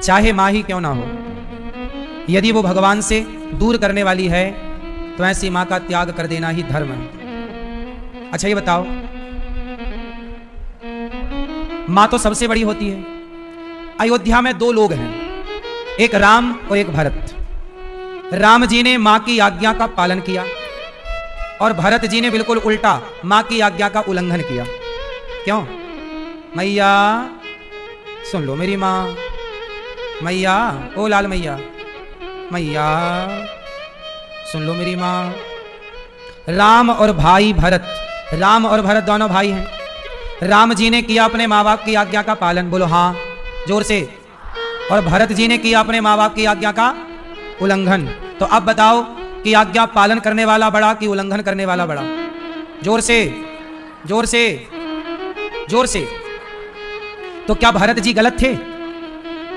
चाहे माँ ही क्यों ना हो, यदि वो भगवान से दूर करने वाली है तो ऐसी माँ का त्याग कर देना ही धर्म है। अच्छा ये बताओ, माँ तो सबसे बड़ी होती है। अयोध्या में दो लोग हैं, एक राम और एक भरत। राम जी ने माँ की आज्ञा का पालन किया और भरत जी ने बिल्कुल उल्टा माँ की आज्ञा का उल्लंघन किया। क्यों? मैया सुन लो मेरी माँ, मैया ओ लाल मैया, मैया सुन लो मेरी माँ। राम और भाई भरत, राम और भरत दोनों भाई हैं। राम जी ने किया अपने माँ बाप की आज्ञा का पालन, बोलो हाँ जोर से। और भरत जी ने किया अपने माँ बाप की आज्ञा का उल्लंघन। तो अब बताओ कि आज्ञा पालन करने वाला बड़ा कि उल्लंघन करने वाला बड़ा? जोर से, जोर से, जोर से। तो क्या भरत जी गलत थे?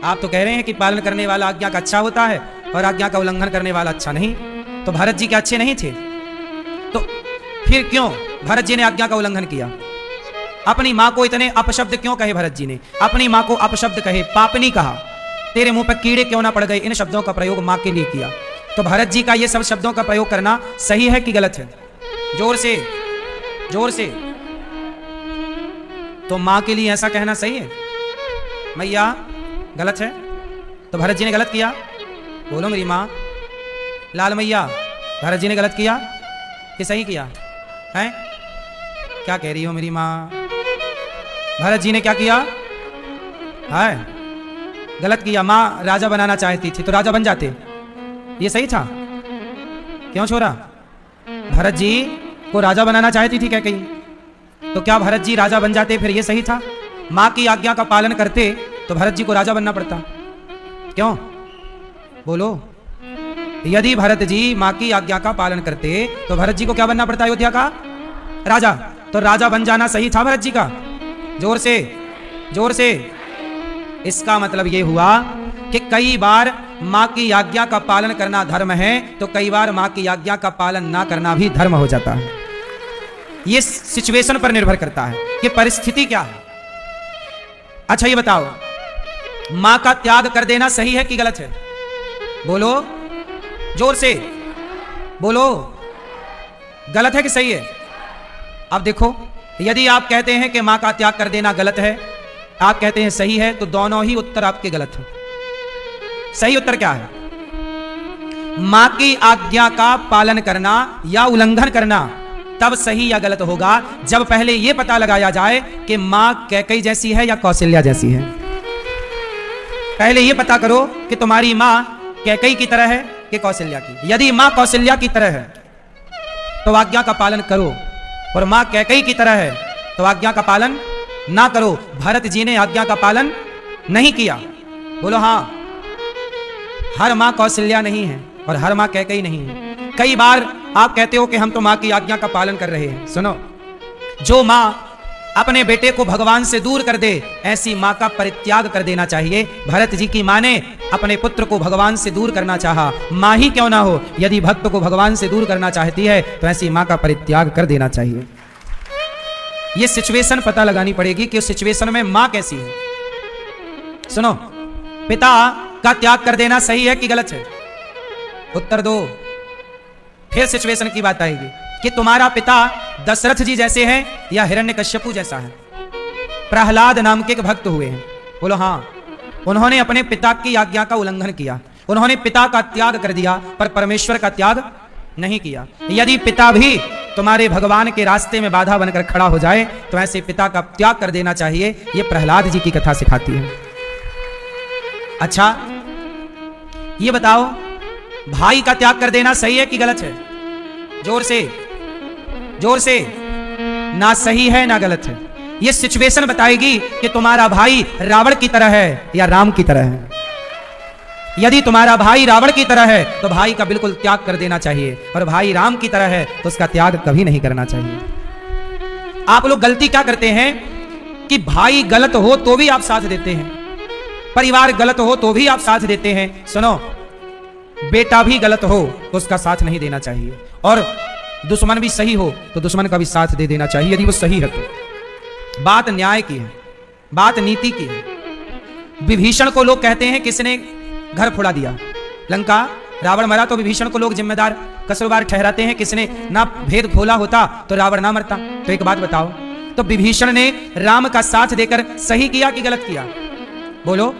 आप तो कह रहे हैं कि पालन करने वाला आज्ञा का अच्छा होता है और आज्ञा का उल्लंघन करने वाला अच्छा नहीं। तो भरत जी क्या अच्छे नहीं थे? तो फिर क्यों भरत जी ने आज्ञा का उल्लंघन किया? अपनी मां को इतने अपशब्द क्यों कहे भरत जी ने? अपनी मां को अपशब्द कहे, पापनी कहा, तेरे मुंह पर कीड़े क्यों ना पड़ गए, इन शब्दों का प्रयोग मां के लिए किया। तो भरत जी का ये सब शब्दों का प्रयोग करना सही है कि गलत है? जोर से, जोर से। तो मां के लिए ऐसा कहना सही है? मैया गलत है? तो भरत जी ने गलत किया? बोलो मेरी मां, लाल मैया, भरत जी ने गलत किया कि सही किया है? क्या कह रही हो मेरी मां? भरत जी ने क्या किया है? गलत किया। मां राजा बनाना चाहती थी तो राजा बन जाते, ये सही था? क्यों छोरा? भरत जी को राजा बनाना चाहती थी क्या कहीं? तो क्या भरत जी राजा बन जाते फिर ये सही था? मां की आज्ञा का पालन करते तो भरत जी को राजा बनना पड़ता। क्यों? बोलो। यदि भरत जी मां की आज्ञा का पालन करते तो भरत जी को क्या बनना पड़ता? अयोध्या का राजा। तो राजा बन जाना सही था भरत जी का? जोर से, जोर से। इसका मतलब यह हुआ कि कई बार मां की आज्ञा का पालन करना धर्म है तो कई बार मां की आज्ञा का पालन ना करना भी धर्म हो जाता है। यह सिचुएशन पर निर्भर करता है कि परिस्थिति क्या है। अच्छा ये बताओ, मां का त्याग कर देना सही है कि गलत है? बोलो जोर से, बोलो। गलत है कि सही है? अब देखो, यदि आप कहते हैं कि मां का त्याग कर देना गलत है, आप कहते हैं सही है, तो दोनों ही उत्तर आपके गलत हैं। सही उत्तर क्या है? मां की आज्ञा का पालन करना या उल्लंघन करना तब सही या गलत होगा जब पहले यह पता लगाया जाए कि मां कैकेयी जैसी है या कौशल्या जैसी है। पहले यह पता करो कि तुम्हारी मां कैकेयी की तरह है कि कौशल्या की। यदि मां कौशल्या की तरह है तो आज्ञा का पालन करो, और मां कैकेयी की तरह है तो आज्ञा का पालन ना करो। भरत जी ने आज्ञा का पालन नहीं किया। बोलो हाँ। हर मां कौशल्या नहीं है और हर मां कैकेयी नहीं है। कई बार आप कहते हो कि हम तो मां की आज्ञा का पालन कर रहे हैं। सुनो, जो मां अपने बेटे को भगवान से दूर कर दे ऐसी मां का परित्याग कर देना चाहिए। भरत जी की मां ने अपने पुत्र को भगवान से दूर करना चाहा, मां ही क्यों ना हो, यदि भक्त को भगवान से दूर करना चाहती है तो ऐसी मां का परित्याग कर देना चाहिए। यह सिचुएशन पता लगानी पड़ेगी कि उस सिचुएशन में मां कैसी है। सुनो, पिता का त्याग कर देना सही है कि गलत है? उत्तर दो। फिर सिचुएशन की बात आएगी कि तुम्हारा पिता दशरथ जी जैसे हैं या हिरण्यकश्यपु जैसा है। प्रहलाद नाम के एक भक्त हुए हैं, बोलो हाँ। उन्होंने अपने पिता की आज्ञा का उल्लंघन किया, उन्होंने पिता का त्याग कर दिया पर परमेश्वर का त्याग नहीं किया। यदि पिता भी तुम्हारे भगवान के रास्ते में बाधा बनकर खड़ा हो जाए तो ऐसे पिता का त्याग कर देना चाहिए। यह प्रहलाद जी की कथा सिखाती है। अच्छा ये बताओ, भाई का त्याग कर देना सही है कि गलत है? जोर से, जोर से। ना सही है ना गलत है। यह सिचुएशन बताएगी कि तुम्हारा भाई रावण की तरह है या राम की तरह है। यदि तुम्हारा भाई रावण की तरह है तो भाई का बिल्कुल त्याग कर देना चाहिए, और भाई राम की तरह है तो उसका त्याग कभी नहीं करना चाहिए। आप लोग गलती क्या करते हैं कि भाई गलत हो तो भी आप साथ देते हैं, परिवार गलत हो तो भी आप साथ देते हैं। सुनो, बेटा भी गलत हो तो उसका साथ नहीं देना चाहिए, और दुश्मन भी सही हो तो दुश्मन का भी साथ दे देना चाहिए यदि वो सही है तो। बात न्याय की है, बात नीति की है। विभीषण को लोग कहते हैं किसने घर फोड़ा दिया लंका, रावण मरा तो विभीषण को लोग जिम्मेदार कसूरवार ठहराते हैं, किसने ना भेद खोला होता तो रावण ना मरता। तो एक बात बताओ, तो विभीषण ने राम का साथ देकर सही किया कि गलत किया? बोलो,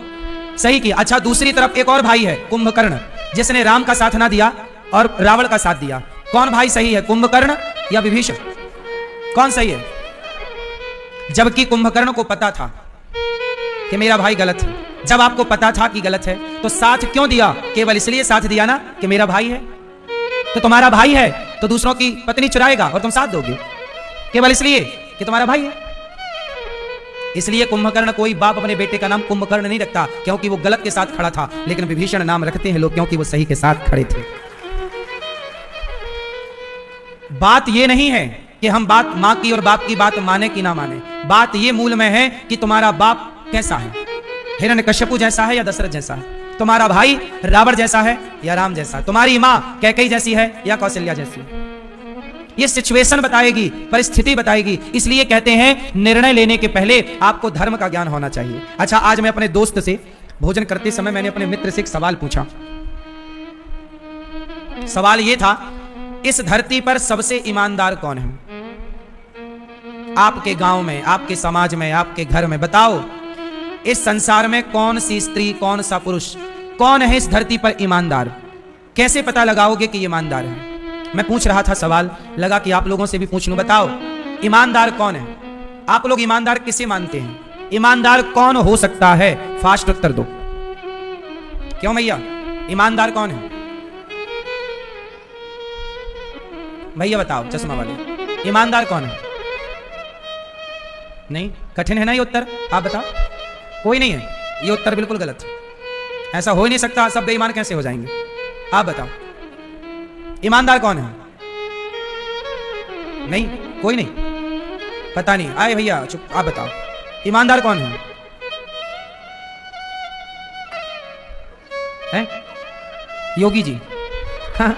सही किया। अच्छा, दूसरी तरफ एक और भाई है कुंभकर्ण, जिसने राम का साथ ना दिया और रावण का साथ दिया। कौन भाई सही है, कुंभकर्ण या विभीषण? कौन सही है? जबकि कुंभकर्ण को पता था कि मेरा भाई गलत है। जब आपको पता था कि गलत है तो साथ क्यों दिया? केवल इसलिए साथ दिया ना कि मेरा भाई है। तो तुम्हारा भाई है तो दूसरों की पत्नी चुराएगा और तुम साथ दोगे केवल इसलिए कि तुम्हारा भाई है। इसलिए कुंभकर्ण, कोई बाप अपने बेटे का नाम कुंभकर्ण नहीं रखता क्योंकि वो गलत के साथ खड़ा था, लेकिन विभीषण नाम रखते हैं लोग क्योंकि वो सही के साथ खड़े थे। बात ये नहीं है कि हम बात मां की और बाप की बात माने कि ना माने, बात ये मूल में है कि तुम्हारा बाप कैसा है, हिरण्यकश्यपु जैसा है या दशरथ जैसा है, तुम्हारा भाई रावण जैसा है या राम जैसा, तुम्हारी मां कैकेयी जैसी है या कौशल्या जैसी है। ये सिचुएशन बताएगी, परिस्थिति बताएगी। इसलिए कहते हैं निर्णय लेने के पहले आपको धर्म का ज्ञान होना चाहिए। अच्छा, आज मैं अपने दोस्त से भोजन करते समय मैंने अपने मित्र से एक सवाल पूछा। सवाल यह था, इस धरती पर सबसे ईमानदार कौन है? आपके गांव में, आपके समाज में, आपके घर में बताओ, इस संसार में कौन सी स्त्री, कौन सा पुरुष, कौन है इस धरती पर ईमानदार? कैसे पता लगाओगे कि ईमानदार है? मैं पूछ रहा था सवाल, लगा कि आप लोगों से भी पूछ लूं। बताओ ईमानदार कौन है? आप लोग ईमानदार किसे मानते हैं? ईमानदार कौन हो सकता है? फास्ट उत्तर दो। क्यों भैया, ईमानदार कौन है? भैया बताओ, चश्मा वाले, ईमानदार कौन है? नहीं, कठिन है ना ये उत्तर? आप बताओ। कोई नहीं है, ये उत्तर बिल्कुल गलत है। ऐसा हो ही नहीं सकता, सब बेईमान कैसे हो जाएंगे? आप बताओ, ईमानदार कौन है? नहीं, कोई नहीं, पता नहीं। आए भैया चुप, आप बताओ, ईमानदार कौन है? है? योगी जी। हाँ।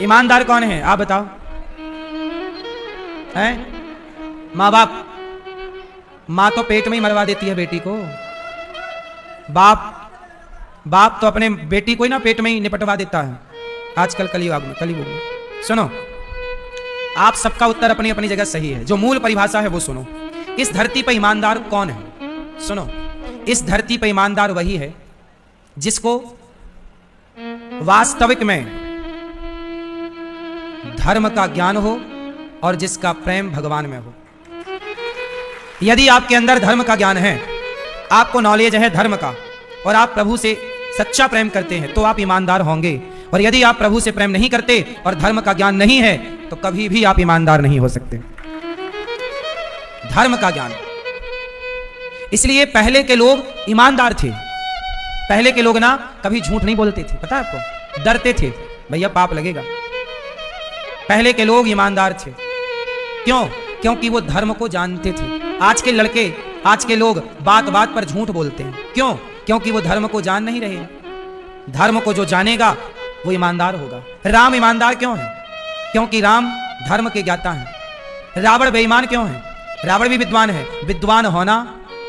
ईमानदार कौन है? आप बताओ। है? माँ बाप। माँ तो पेट में ही मरवा देती है बेटी को। बाप तो अपने बेटी को ही ना पेट में ही निपटवा देता है आजकल कलयुग में। सुनो, आप सबका उत्तर अपनी अपनी जगह सही है, जो मूल परिभाषा है वो सुनो। इस धरती पर ईमानदार कौन है? सुनो, इस धरती पर ईमानदार वही है जिसको वास्तविक में धर्म का ज्ञान हो और जिसका प्रेम भगवान में हो। यदि आपके अंदर धर्म का ज्ञान है, आपको नॉलेज है धर्म का, और आप प्रभु से सच्चा प्रेम करते हैं तो आप ईमानदार होंगे। और यदि आप प्रभु से प्रेम नहीं करते और धर्म का ज्ञान नहीं है तो कभी भी आप ईमानदार नहीं हो सकते। धर्म का ज्ञान, इसलिए पहले के लोग ईमानदार थे। पहले के लोग ना कभी झूठ नहीं बोलते थे, पता है आपको? डरते थे भैया पाप लगेगा। पहले के लोग ईमानदार थे। क्यों? क्योंकि वो धर्म को जानते थे। आज के लड़के, आज के लोग बात बात पर झूठ बोलते हैं। क्यों? क्योंकि वो धर्म को जान नहीं रहे। धर्म को जो जानेगा वो ईमानदार होगा। राम ईमानदार क्यों है? क्योंकि राम धर्म के ज्ञाता हैं। रावण बेईमान क्यों है? रावण भी विद्वान है। विद्वान होना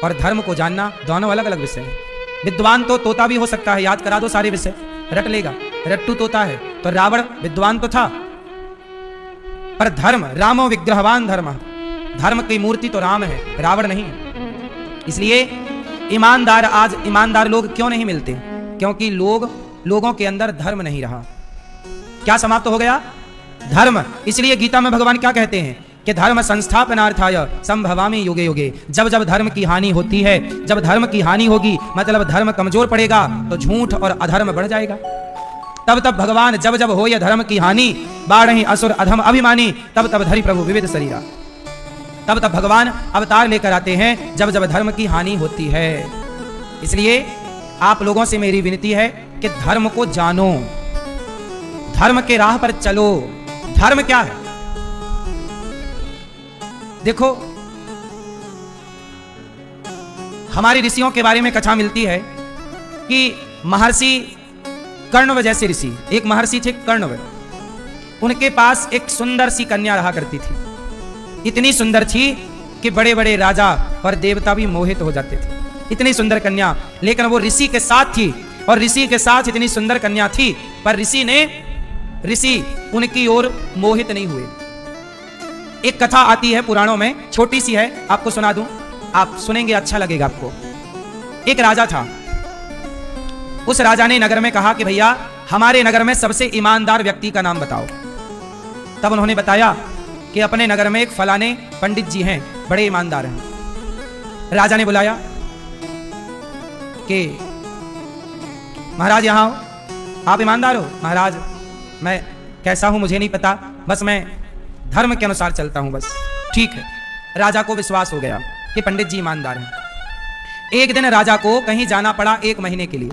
और धर्म को जानना दोनों अलग अलग विषय हैं। विद्वान तो तोता भी हो सकता है, याद करा दो सारे विषय, रट लेगा, रट्टू तोता है। तो रावण विद्वान तो था, पर धर्म, रामो विग्रहवान धर्म, धर्म की मूर्ति तो राम है, रावण नहीं है। इसलिए ईमानदार, आज ईमानदार लोग क्यों नहीं मिलते? क्योंकि लोगों के अंदर धर्म नहीं रहा। क्या समाप्त हो गया? धर्म। इसलिए गीता में भगवान क्या कहते हैं कि धर्म संस्थापनार्थाय संभवामि युगे युगे। जब जब धर्म की हानि होती है, जब धर्म की हानि होगी मतलब धर्म कमजोर पड़ेगा तो झूठ और अधर्म बढ़ जाएगा। तब तब भगवान जब जब हो यह धर्म की हानि, बाढ़हि असुर अधम अभिमानी, तब तब धरि प्रभु विविध शरीरा। तब तब भगवान अवतार लेकर आते हैं जब जब धर्म की हानि होती है। इसलिए आप लोगों से मेरी विनती है कि धर्म को जानो, धर्म के राह पर चलो। धर्म क्या है? देखो, हमारे ऋषियों के बारे में कथा मिलती है कि महर्षि कर्णव जैसे ऋषि, एक महर्षि थे कर्णव, उनके पास एक सुंदर सी कन्या रहा करती थी। इतनी सुंदर थी कि बड़े बड़े राजा और देवता भी मोहित हो जाते थे। इतनी सुंदर कन्या, लेकिन वो ऋषि के साथ थी और ऋषि के साथ इतनी सुंदर कन्या थी, पर ऋषि उनकी ओर मोहित नहीं हुए। एक कथा आती है पुराणों में, छोटी सी है, आपको सुना दूं, आप सुनेंगे अच्छा लगेगा आपको। एक राजा था, उस राजा ने नगर में कहा कि भैया हमारे नगर में सबसे ईमानदार व्यक्ति का नाम बताओ। तब उन्होंने बताया कि अपने नगर में एक फलाने पंडित जी हैं, बड़े ईमानदार हैं। राजा ने बुलाया कि महाराज यहाँ हो, आप ईमानदार हो? महाराज मैं कैसा हूं मुझे नहीं पता, बस मैं धर्म के अनुसार चलता हूं बस। ठीक है। राजा को विश्वास हो गया कि पंडित जी ईमानदार हैं। एक दिन राजा को कहीं जाना पड़ा 1 महीने के लिए।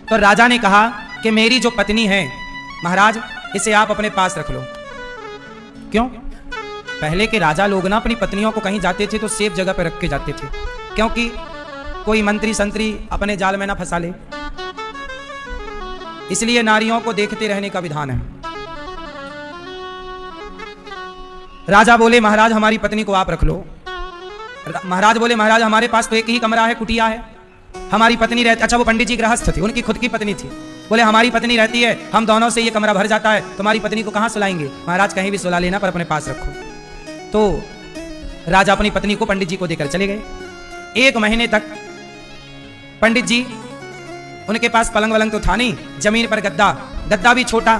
तो राजा ने कहा कि मेरी जो पत्नी है महाराज, इसे आप अपने पास रख लो। क्यों? पहले के राजा लोग ना अपनी पत्नियों को कहीं जाते थे तो सेफ जगह पर रख के जाते थे, क्योंकि कोई मंत्री संतरी अपने जाल में ना फंसा ले, इसलिए नारियों को देखते रहने का विधान है। राजा बोले महाराज हमारी पत्नी को आप रख लो। महाराज बोले महाराज हमारे पास तो एक ही कमरा है, कुटिया है, हमारी पत्नी रहती। अच्छा वो पंडित जी गृहस्थ थे, उनकी खुद की पत्नी थी। बोले हमारी पत्नी रहती है, हम दोनों से ये कमरा भर जाता है, तुम्हारी पत्नी को कहां सुलाएंगे? महाराज कहीं भी सुला लेना, पर अपने पास रखो। तो राजा अपनी पत्नी को पंडित जी को देकर चले गए। 1 महीने तक पंडित जी, उनके पास पलंग वलंग तो था नहीं, जमीन पर गद्दा भी छोटा,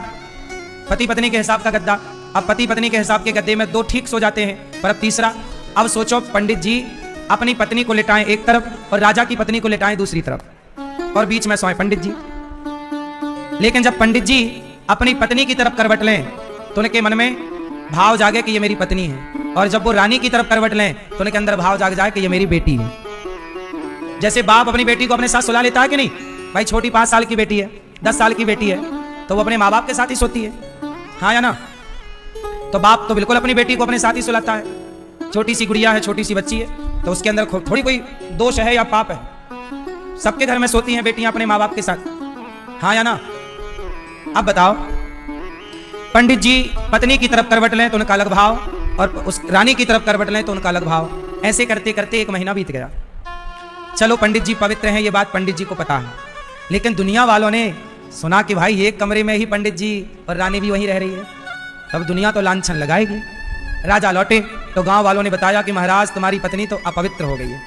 पति पत्नी के हिसाब का गद्दा। अब पति पत्नी के हिसाब के गद्दे में 2 ठीक सो जाते हैं, पर अब तीसरा। अब सोचो पंडित जी अपनी पत्नी को लेटाएं एक तरफ और राजा की पत्नी को लेटाएं दूसरी तरफ, और बीच में सोए पंडित जी। लेकिन जब पंडित जी अपनी पत्नी की तरफ करवट लें तो उनके मन में भाव जागे कि ये मेरी पत्नी है, और जब वो रानी की तरफ करवट लें तो उनके अंदर भाव जाग जाए कि ये मेरी बेटी है। जैसे बाप अपनी बेटी को अपने साथ सुला लेता है कि नहीं? भाई छोटी 5 साल की बेटी है, 10 साल की बेटी है, तो वो अपने माँ बाप के साथ ही सोती है, हाँ या ना? तो बाप तो बिल्कुल अपनी बेटी को अपने साथ ही सुलाता है। छोटी सी गुड़िया है, छोटी सी बच्ची है, तो उसके अंदर थोड़ी कोई दोष है या पाप है? सबके घर में सोती हैं बेटियां अपने माँ बाप के साथ, हाँ या ना? अब बताओ, पंडित जी पत्नी की तरफ करवट लें तो उनका अलग भाव, और उस रानी की तरफ करवट लें तो उनका अलग भाव। ऐसे करते करते 1 महीना बीत गया। चलो पंडित जी पवित्र हैं, ये बात पंडित जी को पता है, लेकिन दुनिया वालों ने सुना कि भाई एक कमरे में ही पंडित जी और रानी भी वहीं रह रही है, तब दुनिया तो लांछन लगाएगी। राजा लौटे तो गांव वालों ने बताया कि महाराज तुम्हारी पत्नी तो अपवित्र हो गई है।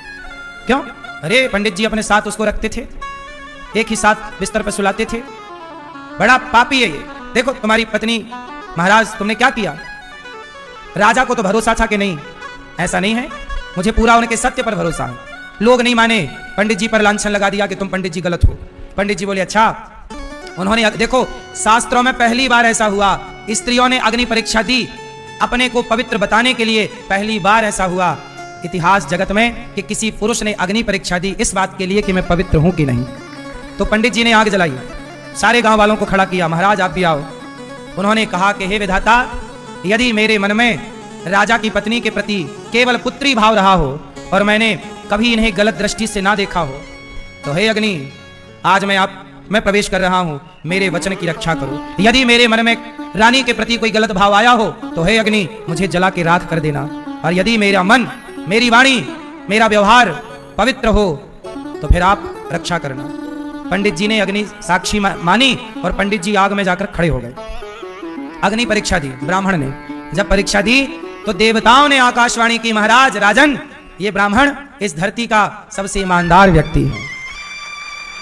क्यों? अरे पंडित जी अपने साथ उसको रखते थे, एक ही साथ बिस्तर पर सुलाते थे, बड़ा पापी है ये। देखो तुम्हारी पत्नी, महाराज तुमने क्या किया? राजा को तो भरोसा था कि नहीं, ऐसा नहीं है, मुझे पूरा उनके सत्य पर भरोसा है। लोग नहीं माने, पंडित जी पर लांछन लगा दिया कि तुम पंडित जी गलत हो। पंडित जी बोले अच्छा। उन्होंने, देखो शास्त्रों में पहली बार ऐसा हुआ, स्त्रियों ने अग्नि परीक्षा दी अपने को पवित्र बताने के लिए, पहली बार ऐसा हुआ इतिहास जगत में कि किसी पुरुष ने अग्नि परीक्षा दी इस बात के लिए कि मैं पवित्र हूं कि नहीं। तो पंडित जी ने आग जलाई, सारे गांव वालों को खड़ा किया, महाराज आप भी आओ। उन्होंने कहा कि हे विधाता, यदि मेरे मन में राजा की पत्नी के प्रति केवल पुत्री भाव रहा हो और मैंने कभी इन्हें गलत दृष्टि से ना देखा हो, तो हे अग्नि आज मैं प्रवेश कर रहा हूं, मेरे वचन की रक्षा करो। यदि मेरे मन में रानी के प्रति कोई गलत भाव आया हो तो हे अग्नि मुझे जला के राख कर देना, और यदि मेरा मन, मेरी वाणी, मेरा व्यवहार पवित्र हो तो फिर आप रक्षा करना। पंडित जी ने अग्नि साक्षी मानी और पंडित जी आग में जाकर खड़े हो गए। अग्नि परीक्षा दी ब्राह्मण ने, जब परीक्षा दी तो देवताओं ने आकाशवाणी की, महाराज राजन ये ब्राह्मण इस धरती का सबसे ईमानदार व्यक्ति है।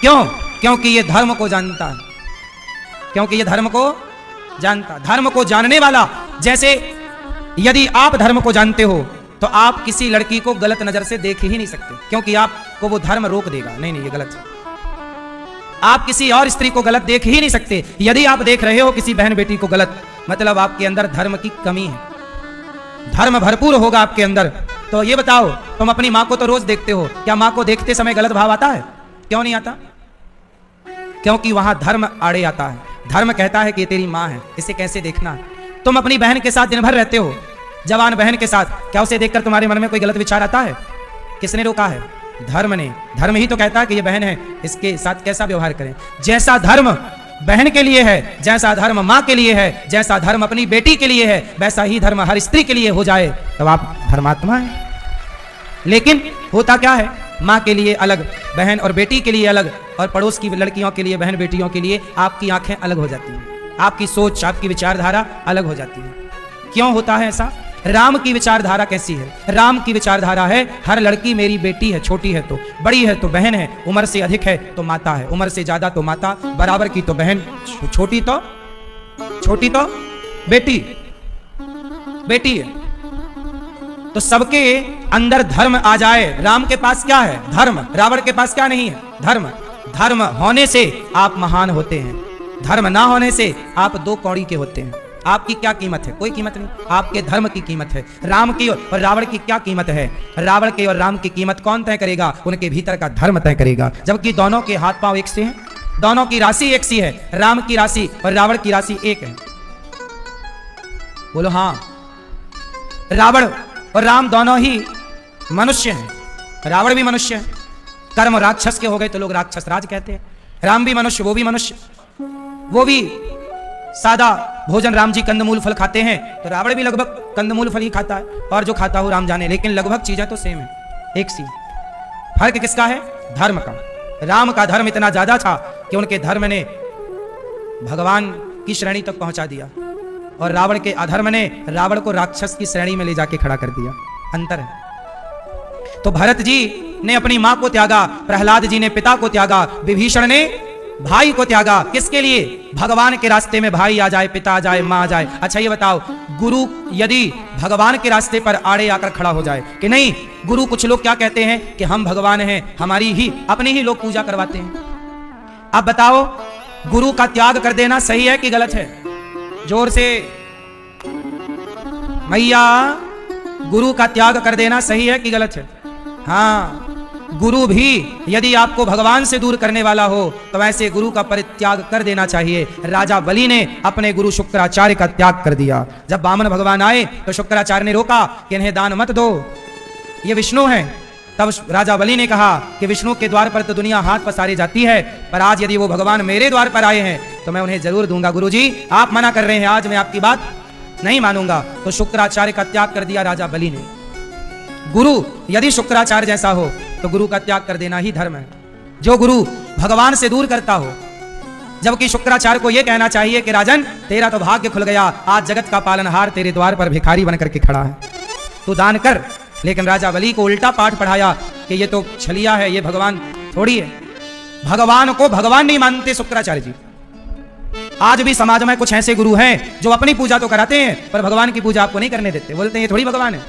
क्यों? क्योंकि ये धर्म को जानता है, क्योंकि ये धर्म को जानता, धर्म को जानने वाला। जैसे यदि आप धर्म को जानते हो तो आप किसी लड़की को गलत नजर से देख ही नहीं सकते, क्योंकि आपको वो धर्म रोक देगा, नहीं नहीं ये गलत है। आप किसी और स्त्री को गलत देख ही नहीं सकते। यदि आप देख रहे हो किसी बहन बेटी को गलत, मतलब आपके अंदर धर्म की कमी है, धर्म भरपूर होगा आपके अंदर। तो ये बताओ, तुम अपनी माँ को तो रोज देखते हो, क्या माँ को देखते समय गलत भाव आता है? क्यों नहीं आता? क्योंकि वहां धर्म आड़े आता है। धर्म कहता है कि ये तेरी माँ है, इसे कैसे देखना है। तुम अपनी बहन के साथ दिन भर रहते हो, जवान बहन के साथ, क्या उसे देखकर तुम्हारे मन में कोई गलत विचार आता है? किसने रोका है? धर्म ने। धर्म ही तो कहता है कि ये बहन है, इसके साथ कैसा व्यवहार करें। जैसा धर्म बहन के लिए है, जैसा धर्म माँ के लिए है, जैसा धर्म अपनी बेटी के लिए है, वैसा ही धर्म हर स्त्री के लिए हो जाए, तब आप धर्मात्मा हैं। लेकिन होता क्या है, माँ के लिए अलग, बहन और बेटी के लिए अलग, और पड़ोस की लड़कियों के लिए, बहन बेटियों के लिए आपकी आंखें अलग हो जाती हैं, आपकी सोच, आपकी विचारधारा अलग हो जाती है। क्यों होता है ऐसा? राम की विचारधारा कैसी है? राम की विचारधारा है, हर लड़की मेरी बेटी है, छोटी है तो, बड़ी है तो बहन है, उम्र से अधिक है तो माता है, उम्र से ज्यादा तो माता, बराबर की तो बहन, छोटी तो बेटी है। तो सबके अंदर धर्म आ जाए। राम के पास क्या है? धर्म। रावण के पास क्या नहीं है? धर्म। धर्म होने से आप महान होते हैं, धर्म ना होने से आप दो कौड़ी के होते हैं। आपकी क्या कीमत है? कोई कीमत नहीं, आपके धर्म की कीमत है। राम की और रावण की क्या कीमत है? रावण के और राम की कीमत कौन तय करेगा? उनके भीतर का धर्म तय करेगा। जबकि दोनों के हाथ पांव एक से हैं, दोनों की राशि एक सी है। राम की राशि और रावण की राशि एक है। बोलो हाँ। रावण और राम दोनों ही मनुष्य हैं। रावण भी मनुष्य है, कर्म राक्षस के हो गए तो लोग राक्षस राज कहते हैं। राम भी मनुष्य, वो भी मनुष्य, वो भी सादा भोजन, राम जी कंदमूल फल खाते हैं तो रावण भी लगभग कंदमूल फल ही खाता है, और जो खाता हो राम जाने, लेकिन लगभग चीजें तो सेम है, एक सी। फर्क किसका है? धर्म का। राम का धर्म इतना ज्यादा था कि उनके धर्म ने भगवान की श्रेणी तक पहुंचा दिया, और रावण के अधर्म ने रावण को राक्षस की श्रेणी में ले जाके खड़ा कर दिया। अंतर है। तो भरत जी ने अपनी मां को त्यागा, प्रहलाद जी ने पिता को त्यागा, विभीषण ने भाई को त्यागा। किसके लिए? भगवान के रास्ते में भाई आ जाए, पिता आ जाए, मां आ जाए। अच्छा ये बताओ, गुरु यदि भगवान के रास्ते पर आड़े आकर खड़ा हो जाए कि नहीं, गुरु, कुछ लोग क्या कहते हैं कि हम भगवान हैं, हमारी ही अपनी ही लोग पूजा करवाते हैं। अब बताओ, गुरु का त्याग कर देना सही है कि गलत है? जोर से मैया, गुरु का त्याग कर देना सही है कि गलत है? हाँ, गुरु भी यदि आपको भगवान से दूर करने वाला हो तो वैसे गुरु का परित्याग कर देना चाहिए। राजा बलि ने अपने गुरु शुक्राचार्य का त्याग कर दिया। जब वामन भगवान आए तो शुक्राचार्य ने रोका कि इन्हें दान मत दो, ये विष्णु हैं। तब राजा बलि ने कहा कि विष्णु के द्वार पर तो दुनिया हाथ पसारी जाती है, पर आज यदि वो भगवान मेरे द्वार पर आए हैं तो मैं उन्हें जरूर दूंगा। गुरुजी, आप मना कर रहे हैं, आज मैं आपकी बात नहीं मानूंगा। तो शुक्राचार्य का त्याग कर दिया राजा बलि ने। गुरु यदि शुक्राचार्य जैसा हो तो गुरु का त्याग कर देना ही धर्म है, जो गुरु भगवान से दूर करता हो। जबकि शुक्राचार्य को यह कहना चाहिए कि राजन, तेरा तो भाग्य खुल गया, आज जगत का पालनहार तेरे द्वार पर भिखारी बनकर के खड़ा है, तू दान कर। लेकिन राजा बलि को उल्टा पाठ पढ़ाया कि ये तो छलिया है, ये भगवान थोड़ी है। भगवान को भगवान नहीं मानते शुक्राचार्य जी। आज भी समाज में कुछ ऐसे गुरु हैं जो अपनी पूजा तो कराते हैं पर भगवान की पूजा आपको नहीं करने देते, बोलते हैं ये थोड़ी भगवान है।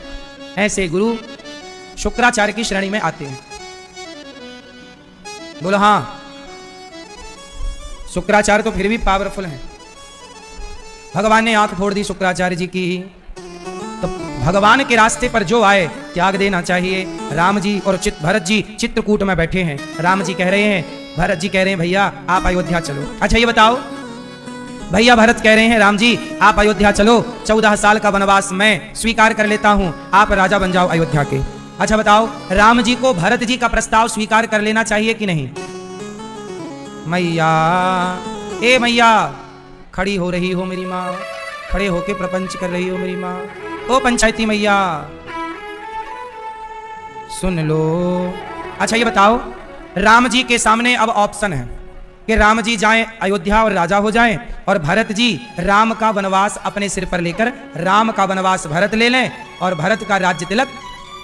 ऐसे गुरु शुक्राचार्य की श्रेणी में आते हैं। बोलो हाँ, शुक्राचार्य तो फिर भी पावरफुल हैं। भगवान ने आंख फोड़ दी शुक्राचार्य जी की, तो भगवान के रास्ते पर जो आए त्याग देना चाहिए। राम जी और भरत जी चित्रकूट में बैठे हैं। राम जी कह रहे हैं, भरत जी कह रहे हैं भैया आप अयोध्या चलो। अच्छा ये बताओ, भैया भरत कह रहे हैं राम जी आप अयोध्या चलो, 14 साल का वनवास मैं स्वीकार कर लेता हूं, आप राजा बन जाओ अयोध्या के। अच्छा बताओ, राम जी को भरत जी का प्रस्ताव स्वीकार कर लेना चाहिए कि नहीं? मैया, ए मैया, खड़ी हो रही हो मेरी माँ, खड़े होके प्रपंच कर रही हो मेरी माँ। ओ पंचायती मैया सुन लो। अच्छा ये बताओ, राम जी के सामने अब ऑप्शन है कि राम जी जाएं अयोध्या और राजा हो जाएं, और भरत जी राम का वनवास अपने सिर पर लेकर राम का वनवास भरत ले लें और भरत का राज्य तिलक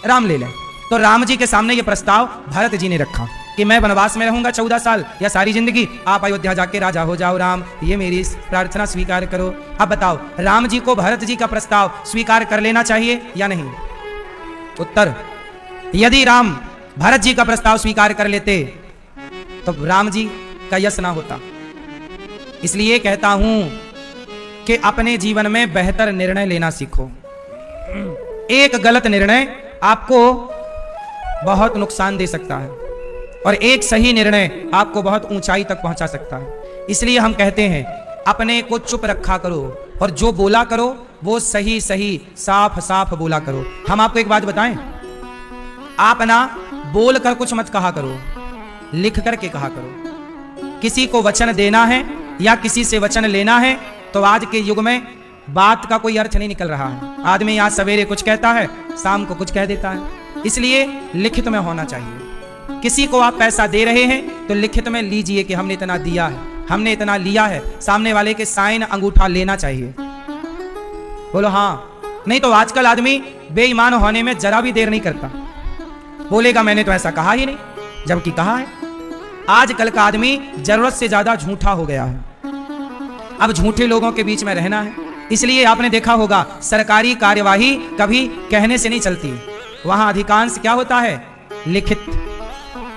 राम ले लें। तो राम जी के सामने ये प्रस्ताव भरत जी ने रखा कि मैं वनवास में रहूंगा 14 साल या सारी जिंदगी, आप अयोध्या जाके राजा हो जाओ राम, ये मेरी प्रार्थना स्वीकार करो। अब बताओ, राम जी को भरत जी का प्रस्ताव स्वीकार कर लेना चाहिए या नहीं? उत्तर, यदि राम भरत जी का प्रस्ताव स्वीकार कर लेते तो राम जी का यश ना होता। इसलिए कहता हूं कि अपने जीवन में बेहतर निर्णय लेना सीखो। एक गलत निर्णय आपको बहुत नुकसान दे सकता है और एक सही निर्णय आपको बहुत ऊंचाई तक पहुंचा सकता है। इसलिए हम कहते हैं अपने को चुप रखा करो और जो बोला करो वो सही सही साफ साफ बोला करो। हम आपको एक बात बताएं, आप ना बोल कर कुछ मत कहा करो, लिख करके कहा करो। किसी को वचन देना है या किसी से वचन लेना है तो आज के युग में बात का कोई अर्थ नहीं निकल रहा है। आदमी आज सवेरे कुछ कहता है, शाम को कुछ कह देता है। इसलिए लिखित में होना चाहिए। किसी को आप पैसा दे रहे हैं तो लिखित में लीजिए कि हमने इतना दिया है, हमने इतना लिया है। सामने वाले के साइन अंगूठा लेना चाहिए। बोलो हाँ। नहीं तो आजकल आदमी बेईमान होने में जरा भी देर नहीं करता, बोलेगा मैंने तो ऐसा कहा ही नहीं, जबकि कहा है। आजकल का आदमी जरूरत से ज्यादा झूठा हो गया है। अब झूठे लोगों के बीच में रहना है। इसलिए आपने देखा होगा सरकारी कार्यवाही कभी कहने से नहीं चलती, वहां अधिकांश क्या होता है, लिखित।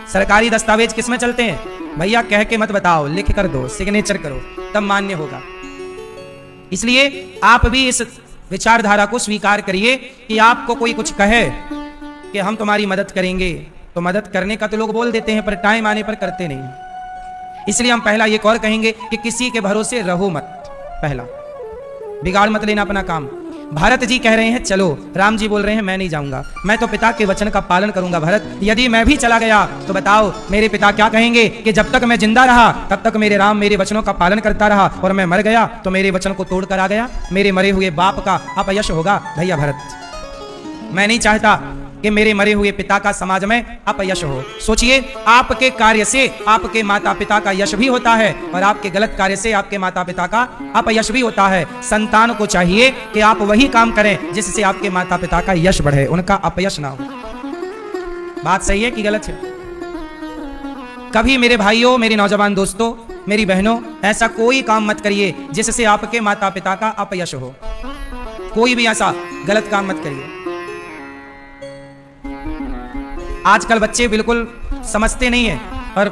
सरकारी दस्तावेज किस में चलते हैं, भैया कह के मत बताओ, लिख कर दो, सिग्नेचर करो, तब मान्य होगा। इसलिए आप भी इस विचारधारा को स्वीकार करिए कि आपको कोई कुछ कहे कि हम तुम्हारी मदद करेंगे, तो मदद करने का तो लोग बोल देते हैं पर टाइम आने पर करते नहीं। इसलिए हम पहला एक और कहेंगे कि किसी के भरोसे रहो मत। पहला, बिगाड़ मत लेना अपना काम। भरत जी कह रहे हैं चलो, राम जी बोल रहे हैं मैं नहीं जाऊंगा, मैं तो पिता के वचन का पालन करूंगा। भरत, यदि मैं भी चला गया तो बताओ मेरे पिता क्या कहेंगे कि जब तक मैं जिंदा रहा तब तक मेरे राम मेरे वचनों का पालन करता रहा, और मैं मर गया तो मेरे वचन को तोड़ कर आ गया, मेरे मरे हुए बाप का अपयश होगा। भैया भरत, मैं नहीं चाहता कि मेरे मरे हुए पिता का समाज में अपयश हो। सोचिए, आपके कार्य से आपके माता पिता का यश भी होता है और आपके गलत कार्य से आपके माता पिता का अपयश भी होता है। संतान को चाहिए कि आप वही काम करें जिससे आपके माता पिता का यश बढ़े, उनका अपयश ना हो। बात सही है कि गलत है? कभी मेरे भाइयों, मेरे नौजवान दोस्तों, मेरी बहनों, ऐसा कोई काम मत करिए जिससे आपके माता पिता का अपयश हो। कोई भी ऐसा गलत काम मत करिए। आजकल बच्चे बिल्कुल समझते नहीं है और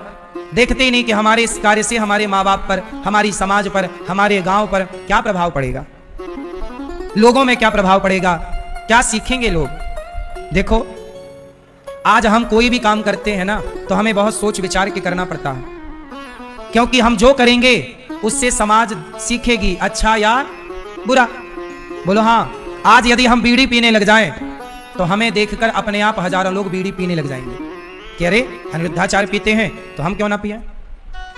देखते ही नहीं कि हमारे इस कार्य से हमारे माँ बाप पर, हमारी समाज पर, हमारे गांव पर क्या प्रभाव पड़ेगा, लोगों में क्या प्रभाव पड़ेगा, क्या सीखेंगे लोग। देखो, आज हम कोई भी काम करते हैं ना तो हमें बहुत सोच विचार के करना पड़ता है, क्योंकि हम जो करेंगे उससे समाज सीखेगी, अच्छा या बुरा। बोलो हाँ। आज यदि हम बीड़ी पीने लग जाएं तो हमें देखकर अपने आप हजारों लोग बीड़ी पीने लग जाएंगे कि अरे अनिरुद्धाचार्य पीते हैं तो हम क्यों ना पिए।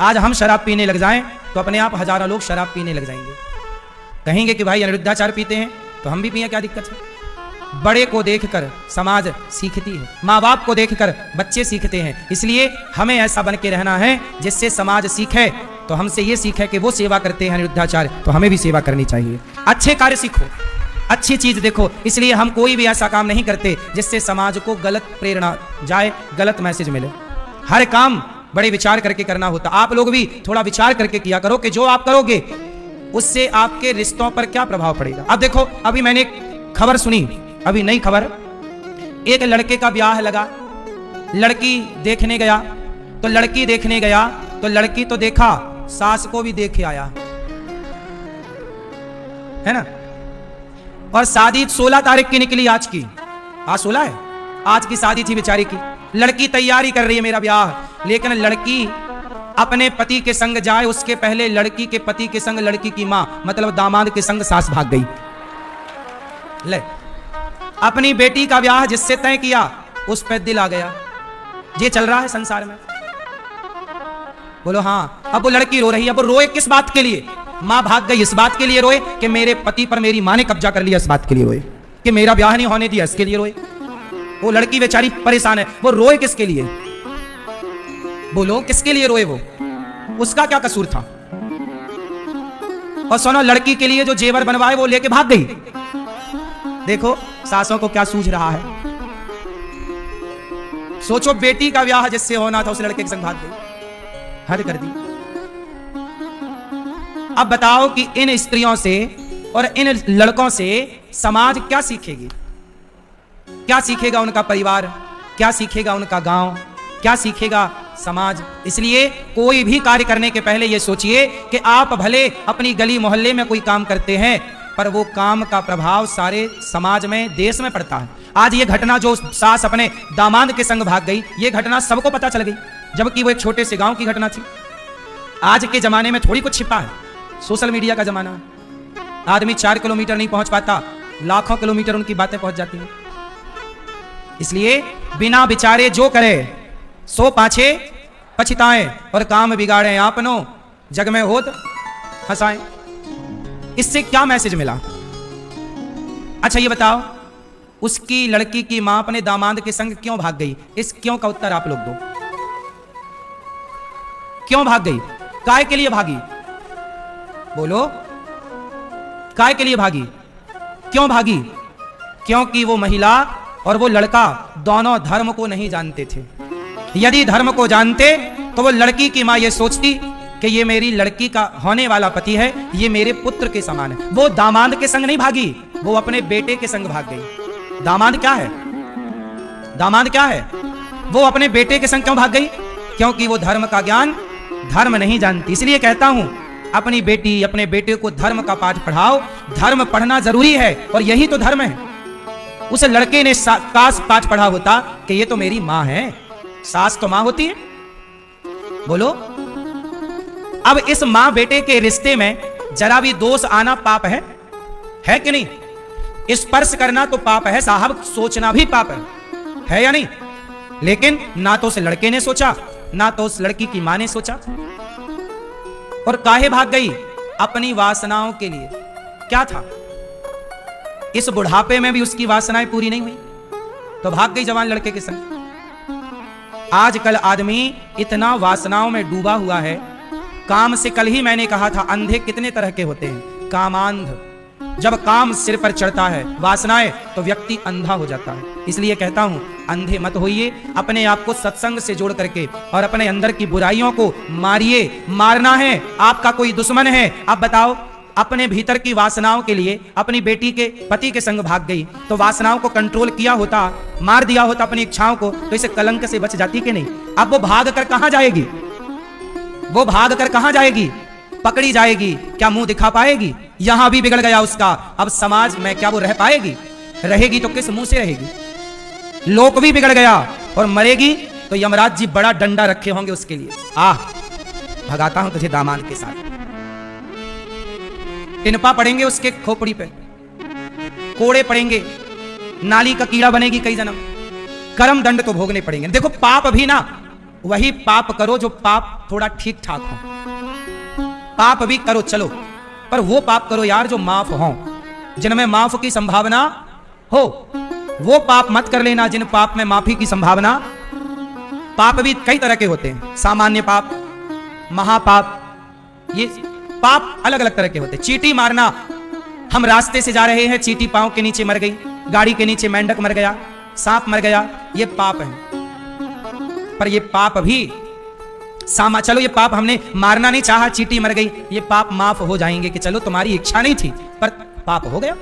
आज हम शराब पीने लग जाएं तो अपने आप हजारों लोग शराब पीने लग जाएंगे, कहेंगे कि भाई अनिरुद्धाचार्य पीते हैं तो हम भी पिए, क्या दिक्कत है। बड़े को देखकर समाज सीखती है, माँ बाप को देखकर बच्चे सीखते हैं। इसलिए हमें ऐसा बन के रहना है जिससे समाज सीखे, तो हमसे ये सीखे कि वो सेवा करते हैं अनिरुद्धाचार्य, तो हमें भी सेवा करनी चाहिए। अच्छे कार्य सीखो, अच्छी चीज देखो। इसलिए हम कोई भी ऐसा काम नहीं करते जिससे समाज को गलत प्रेरणा जाए, गलत मैसेज मिले। हर काम बड़े विचार करके करना होता। आप लोग भी थोड़ा विचार करके किया करो कि जो आप करोगे उससे आपके रिश्तों पर क्या प्रभाव पड़ेगा। अब देखो, अभी मैंने एक खबर सुनी, अभी नई खबर, एक लड़के का ब्याह लगा, लड़की देखने गया तो लड़की देखने गया तो लड़की तो देखा, सास को भी देखे आया, है ना। और शादी 16 तारीख की निकली, आज की, आज 16 है, आज की शादी थी बेचारी की। लड़की तैयारी कर रही है मेरा ब्याह, लेकिन लड़की अपने पति के संग जाए उसके पहले लड़की के पति के संग लड़की की मां, मतलब दामाद के संग सास भाग गई। ले, अपनी बेटी का ब्याह जिससे तय किया उस पर दिल आ गया। ये चल रहा है संसार में। बोलो हाँ। अब वो लड़की रो रही है, अब वो रोए किस बात के लिए? मां भाग गई इस बात के लिए रोए कि मेरे पति पर मेरी मां ने कब्जा कर लिया, इस बात के लिए रोए कि मेरा ब्याह नहीं होने दिया, इसके लिए रोए। वो लड़की बेचारी परेशान है, वो रोए किसके लिए? बोलो किसके लिए रोए? वो उसका क्या कसूर था? और सुनो, लड़की के लिए जो जेवर बनवाए वो लेके भाग गई। देखो सासों को क्या सूझ रहा है। सोचो, बेटी का ब्याह जिससे होना था उस लड़के के संग भाग गई, हद कर दी। अब बताओ कि इन स्त्रियों से और इन लड़कों से समाज क्या सीखेगी? क्या सीखेगा उनका परिवार? क्या सीखेगा उनका गांव? क्या सीखेगा समाज? इसलिए कोई भी कार्य करने के पहले यह सोचिए कि आप भले अपनी गली मोहल्ले में कोई काम करते हैं, पर वो काम का प्रभाव सारे समाज में, देश में पड़ता है। आज ये घटना जो सास अपने दामाद के संग भाग गई, ये घटना सबको पता चल गई, जबकि वो एक छोटे से गांव की घटना थी। आज के जमाने में थोड़ी कुछ छिपा है, सोशल मीडिया का जमाना है। आदमी 4 किलोमीटर नहीं पहुंच पाता, लाखों किलोमीटर उनकी बातें पहुंच जाती हैं। इसलिए बिना विचारे जो करे सो पाछे पछताएं और काम बिगाड़े आपनो, जग में होत हंसाएं। इससे क्या मैसेज मिला? अच्छा ये बताओ, उसकी लड़की की मां अपने दामाद के संग क्यों भाग गई? इस क्यों का उत्तर आप लोग दो। क्यों भाग गई? काय के लिए भागी? बोलो, काय के लिए भागी? क्यों भागी? क्योंकि वो महिला और वो लड़का दोनों धर्म को नहीं जानते थे। यदि धर्म को जानते तो वो लड़की की मां ये सोचती कि ये मेरी लड़की का होने वाला पति है, ये मेरे पुत्र के समान है। वो दामाद के संग नहीं भागी, वो अपने बेटे के संग भाग गई। दामाद क्या है? दामाद क्या है? वो अपने बेटे के संग क्यों भाग गई? क्योंकि वो धर्म का ज्ञान, धर्म नहीं जानती। इसलिए कहता हूं, अपनी बेटी अपने बेटे को धर्म का पाठ पढ़ाओ। धर्म पढ़ना जरूरी है और यही तो धर्म है। उस लड़के ने काश पाठ पढ़ा होता कि ये तो मेरी मां है। सास तो मां होती है। बोलो, अब इस मां बेटे के रिश्ते में जरा भी दोष आना पाप है कि नहीं? स्पर्श करना तो पाप है साहब, सोचना भी पाप है या नहीं? लेकिन ना तो उस लड़के ने सोचा, ना तो उस लड़की की मां ने सोचा। और काहे भाग गई? अपनी वासनाओं के लिए। क्या था? इस बुढ़ापे में भी उसकी वासनाएं पूरी नहीं हुई तो भाग गई जवान लड़के के संग। आजकल आदमी इतना वासनाओं में डूबा हुआ है। काम से कल ही मैंने कहा था, अंधे कितने तरह के होते हैं? कामांध। जब काम सिर पर चढ़ता है, वासनाएं, तो व्यक्ति अंधा हो जाता है। इसलिए कहता हूं, अंधे मत होइए। अपने आप को सत्संग से जोड़ करके और अपने अंदर की बुराइयों को मारिए। मारना है, आपका कोई दुश्मन है? आप बताओ, अपने भीतर की वासनाओं के लिए अपनी बेटी के पति के संग भाग गई, तो वासनाओं को कंट्रोल किया होता, मार दिया होता अपनी इच्छाओं को, तो इसे कलंक से बच जाती कि नहीं? अब वो भाग कर कहां जाएगी? वो भाग कर कहां जाएगी? पकड़ी जाएगी। क्या मुंह दिखा पाएगी? यहां भी बिगड़ गया उसका। अब समाज में क्या वो रह पाएगी? रहेगी तो किस मुंह से रहेगी? लोक भी बिगड़ गया और मरेगी तो यमराज जी बड़ा डंडा रखे होंगे उसके लिए। भगाता हूं तुझे दामाद के साथ। टिनपा पड़ेंगे उसके खोपड़ी पे, कोड़े पड़ेंगे, नाली का कीड़ा बनेगी कई जन्म, कर्म दंड तो भोगने पड़ेंगे। देखो, पाप भी ना वही पाप करो जो पाप थोड़ा ठीक ठाक हो। पाप भी करो चलो, पर वो पाप करो यार जो माफ हो, जिनमें माफ की संभावना हो। वो पाप मत कर लेना जिन पाप में माफी की संभावना। पाप भी कई तरह के होते हैं, सामान्य पाप, महापाप, ये पाप अलग अलग तरह के होते हैं। चींटी मारना, हम रास्ते से जा रहे हैं, चींटी पांव के नीचे मर गई, गाड़ी के नीचे मेंढक मर गया, सांप मर गया, ये पाप है। पर ये पाप भी चलो, ये पाप हमने मारना नहीं चाहा, चींटी मर गई, ये पाप माफ हो जाएंगे कि चलो तुम्हारी इच्छा नहीं थी पर पाप हो गया।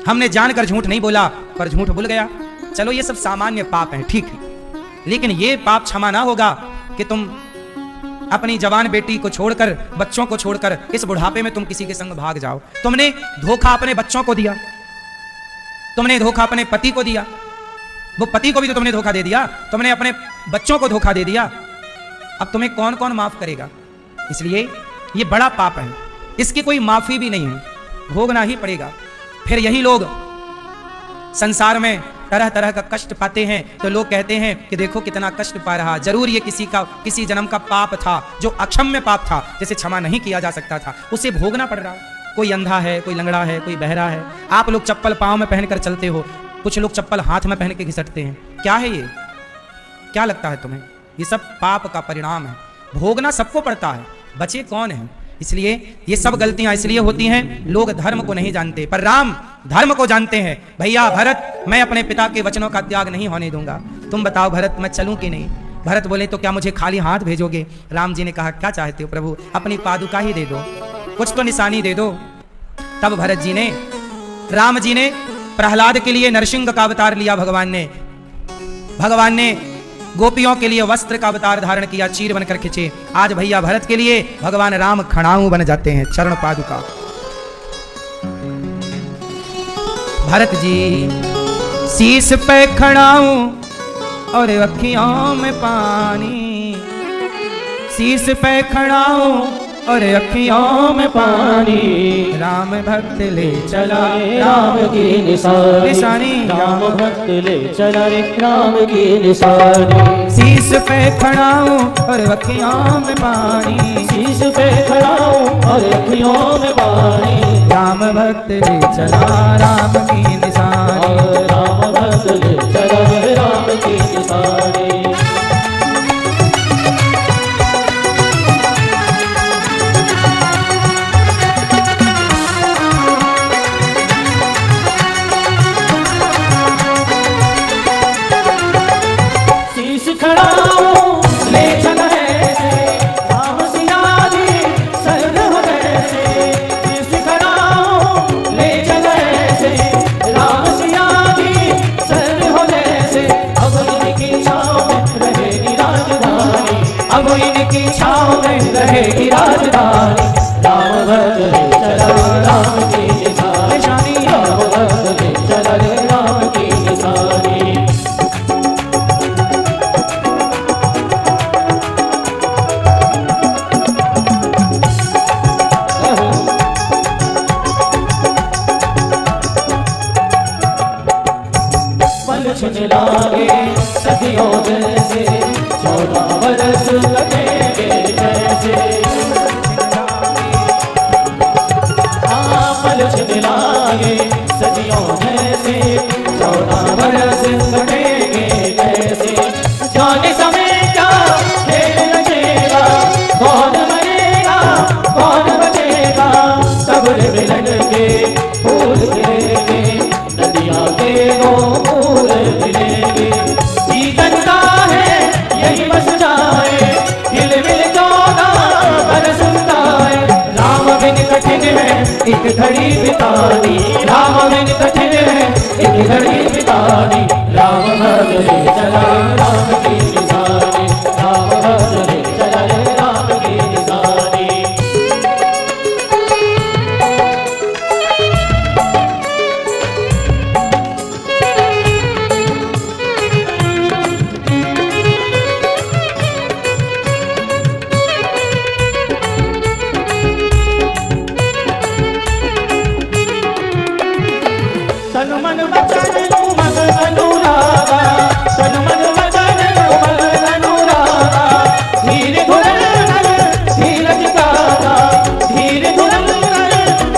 हमने जानकर झूठ नहीं बोला पर झूठ भूल गया, चलो ये सब सामान्य पाप हैं, ठीक है। लेकिन ये पाप क्षमा ना होगा कि तुम अपनी जवान बेटी को छोड़कर, बच्चों को छोड़कर इस बुढ़ापे में तुम किसी के संग भाग जाओ। तुमने धोखा अपने बच्चों को दिया, तुमने धोखा अपने पति को दिया, वो पति को भी तो तुमने धोखा दे दिया, तुमने अपने बच्चों को धोखा दे दिया। अब तुम्हें कौन कौन माफ करेगा? इसलिए ये बड़ा पाप है, इसकी कोई माफी भी नहीं है, भोगना ही पड़ेगा। फिर यही लोग संसार में तरह तरह का कष्ट पाते हैं तो लोग कहते हैं कि देखो कितना कष्ट पा रहा। जरूर ये किसी जन्म का पाप था, जो अक्षम्य पाप था, जिसे क्षमा नहीं किया जा सकता था, उसे भोगना पड़ रहा। कोई अंधा है, कोई लंगड़ा है, कोई बहरा है। आप लोग चप्पल पांव में पहनकर चलते हो, कुछ लोग चप्पल हाथ में पहन के घिसटते हैं। क्या है ये? क्या लगता है तुम्हें? ये सब पाप का परिणाम है, भोगना सबको पड़ता है, बचे कौन है? इसलिए ये सब गलतियां इसलिए होती हैं, लोग धर्म को नहीं जानते, पर राम धर्म को जानते हैं। भैया भरत, मैं अपने पिता के वचनों का त्याग नहीं होने दूंगा। तुम बताओ भरत, मैं चलूं कि नहीं? भरत बोले तो क्या मुझे खाली हाथ भेजोगे? राम जी ने कहा क्या चाहते हो प्रभु? अपनी पादुका ही दे दो, कुछ तो निशानी दे दो। तब भरत जी ने, राम जी ने प्रहलाद के लिए नरसिंह का अवतार लिया। भगवान ने गोपियों के लिए वस्त्र का अवतार धारण किया, चीर बनकर खिंचे। आज भैया भरत के लिए भगवान राम खड़ाऊ बन जाते हैं, चरण पादुका। भरत जी शीश पे खड़ाऊ और अखियों में पानी, शीश पे खड़ाऊ और अखियों में पानी। राम भक्त ले चला राम की निशानी, राम भक्त ले चला रे राम की निशानी। शीश पे खड़ाऊं और अखियों में पानी, शीश पे खड़ाऊं और अखियों में पानी। राम भक्त ले चला राम की निशानी, राम भक्त में रहेगी राजधानी। राम भक्त ले चला रे राम की निशानी, राम भक्त ले चला रे राम की निशानी। छिन लागे सदियों जैसे 14 बरस लगेंगे जैसे। हाँ पल छिन लागे सदियों जैसे 14 बरस लगेंगे जैसे। जाने समय क्या खेल रचेगा, कौन मरेगा कौन बचेगा। कब्र में लटके फूल गिरेंगे, नदियाँ के फूल मिलेंगे। जीवन का है यही बस जाए, हिल मिल 14 बरस जाए। राम बिन कठिन है एक घड़ी बितानी, राम बिन कठिन है एक घड़ी बितानी। राम भक्त ले चला रे राम की निशानी, राम भक्त ले चला रे राम की निशानी। तन मन वचन उमंग अनुरागा, तन मन वचन उमंग अनुरागा। धीर धुरंधर धीरज गाना, धीर धुरंधर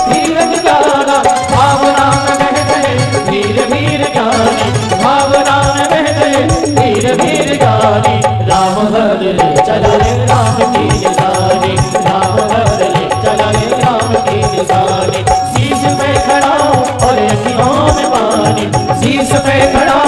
धीरज गाना। भावना में बह गए धीर वीर ज्ञानी, भावना में बह गए धीर वीर ज्ञानी। राम भक्त ले चला रे राम की निशानी, राम भक्त ले चला रे राम की निशानी। शीश पे खड़ा और अखियों में पानी, शीश पे खड़ा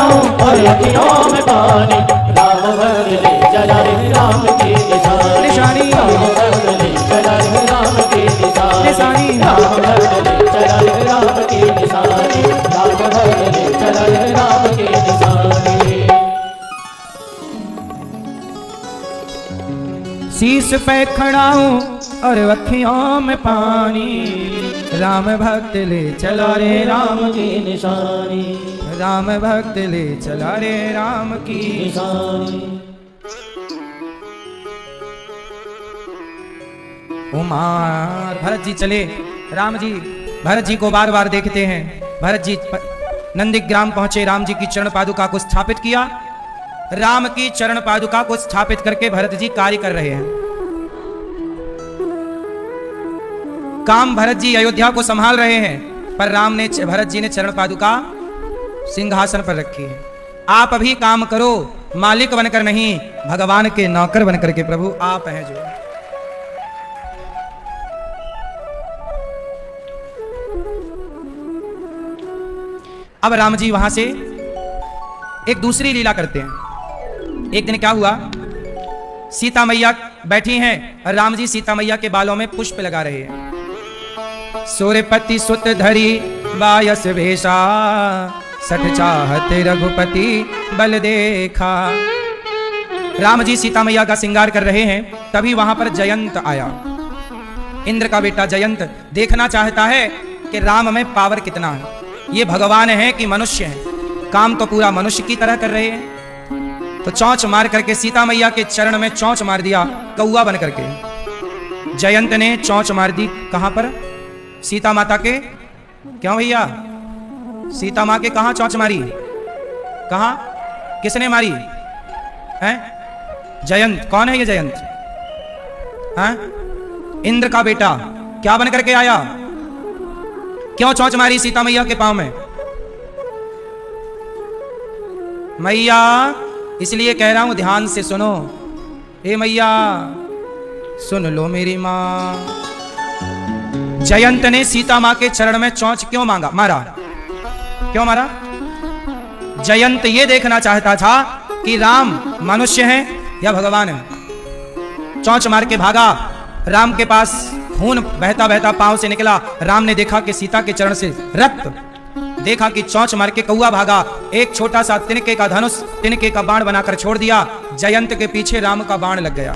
और अखियों में पानी। राम भक्त ले चला रे राम की निशानी, राम भक्त ले चला रे राम की निशानी, राम भक्त ले चला रे राम की निशानी, राम भक्त ले चला रे राम की निशानी। शीश पे खड़ा हूँ और अखियों में पानी, राम भक्त ले चला रे राम की निशानी, राम भक्त ले चला रे राम की निशानी। उमार भरत जी चले, राम जी भरत जी को बार बार देखते हैं। भरत जी नंदीग्राम पहुंचे, राम जी की चरण पादुका को स्थापित किया। राम की चरण पादुका को स्थापित करके भरत जी कार्य कर रहे हैं। काम भरत जी अयोध्या को संभाल रहे हैं, पर राम ने भरत जी ने चरण पादुका सिंहासन पर रखी है। आप अभी काम करो, मालिक बनकर नहीं, भगवान के नौकर बनकर के। प्रभु आप हैं जो। अब राम जी वहां से एक दूसरी लीला करते हैं। एक दिन क्या हुआ, सीता मैया बैठी हैं और राम जी सीता मैया के बालों में पुष्प लगा रहे हैं। सूर्यपति सुत धरी बायस भेषा, सठ चाहत रघुपति बल देखा। राम जी सीता मैया का श्रृंगार कर रहे हैं, तभी वहां पर जयंत आया। इंद्र का बेटा जयंत देखना चाहता है कि राम में पावर कितना है, ये भगवान है कि मनुष्य है। काम तो पूरा मनुष्य की तरह कर रहे हैं। तो चौंच मार करके सीता मैया के चरण में चौंच मार दिया, कौआ बन करके। जयंत ने चौंच मार दी कहां पर, सीता माता के। क्यों भैया, सीता मां के कहां चौंच मारी, कहां, किसने मारी है? जयंत। कौन है ये जयंत? हैं? इंद्र का बेटा। क्या बन करके आया? क्यों चौंच मारी सीता मैया के पांव में? मैया, इसलिए कह रहा हूं ध्यान से सुनो। हे मैया सुन लो मेरी मां। जयंत ने सीता मां के चरण में चौंच क्यों मारा? क्यों मारा? जयंत ये देखना चाहता था कि राम मनुष्य है या भगवान है। चौंच मार के भागा, राम के पास खून बहता बहता पांव से निकला। राम ने देखा कि सीता के चरण से रक्त, देखा कि चौंच मार के कौआ भागा। एक छोटा सा तिनके का धनुष, तिनके का बाण बनाकर छोड़ दिया। जयंत के पीछे राम का बाण लग गया।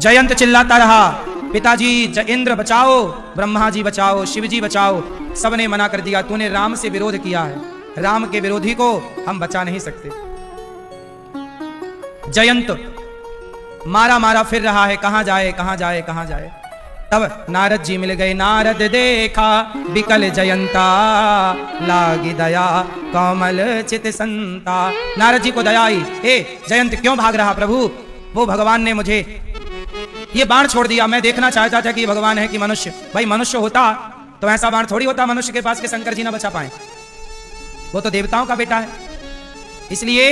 जयंत चिल्लाता रहा, पिताजी इंद्र बचाओ, ब्रह्मा जी बचाओ, शिव जी बचाओ। सबने मना कर दिया, तूने राम से विरोध किया है, राम के विरोधी को हम बचा नहीं सकते। जयंत मारा मारा फिर रहा है, कहां जाए कहां जाए कहां जाए। तब नारद जी मिल गए। नारद देखा बिकल जयंता, लागी दया कोमल चित संता। नारद जी को दया आई, ए जयंत क्यों भाग रहा प्रभु? वो भगवान ने मुझे ये बाण छोड़ दिया, मैं देखना चाहता था कि भगवान है कि मनुष्य। भाई मनुष्य होता तो ऐसा बाण थोड़ी होता मनुष्य के पास के शंकर जी ना बचा पाए, वो तो देवताओं का बेटा है, इसलिए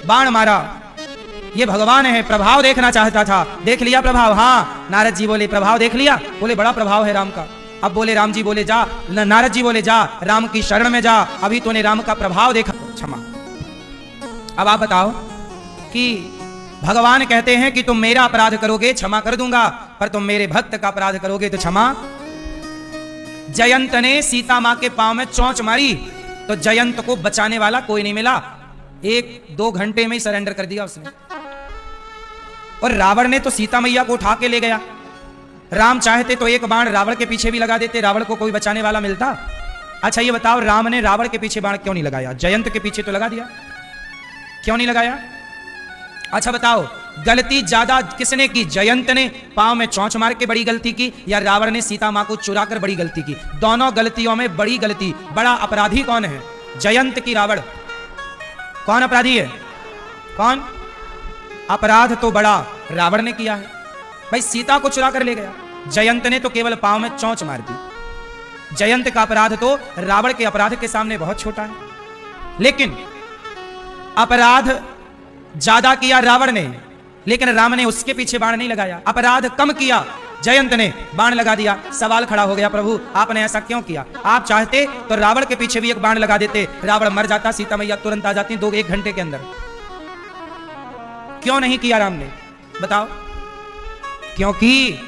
बाण मारा। ये भगवान है, प्रभाव देखना चाहता था, देख लिया प्रभाव। हाँ, नारद जी बोले प्रभाव देख लिया? बोले बड़ा प्रभाव है राम का। अब बोले राम जी बोले जा, नारद जी बोले जा राम की शरण में जा, अभी तूने राम का प्रभाव देखा, क्षमा। अब आप बताओ कि भगवान कहते हैं कि तुम मेरा अपराध करोगे क्षमा कर दूंगा, पर तुम मेरे भक्त का अपराध करोगे तो क्षमा। जयंत ने सीता मां के पांव में चोंच मारी तो जयंत को बचाने वाला कोई नहीं मिला, 1-2 घंटे में ही सरेंडर कर दिया उसने। और रावण ने तो सीता मैया को उठा के ले गया। राम चाहते तो एक बाण रावण के पीछे भी लगा देते, रावण को कोई बचाने वाला मिलता। अच्छा ये बताओ, राम ने रावण के पीछे बाण क्यों नहीं लगाया? जयंत के पीछे तो लगा दिया, क्यों नहीं लगाया? अच्छा बताओ, गलती ज्यादा किसने की? जयंत ने पांव में चोंच मार के बड़ी गलती की, या रावण ने सीता मां को चुरा कर बड़ी गलती की? दोनों गलतियों में बड़ी गलती। बड़ा अपराधी कौन है? जयंत की रावण? कौन अपराधी है? कौन? अपराध तो बड़ा रावण ने किया है, भाई सीता को चुरा कर ले गया। जयंत ने तो केवल पांव में चोंच मार दी। जयंत का अपराध तो रावण के अपराध के सामने बहुत छोटा है। लेकिन अपराध ज्यादा किया रावण ने, लेकिन राम ने उसके पीछे बाण नहीं लगाया। अपराध कम किया जयंत ने, बाण लगा दिया। सवाल खड़ा हो गया, प्रभु आपने ऐसा क्यों किया? आप चाहते तो रावण के पीछे भी एक बाण लगा देते, रावण मर जाता, सीता मैया तुरंत आ जाती 2-1 घंटे के अंदर। क्यों नहीं किया राम ने? बताओ। क्योंकि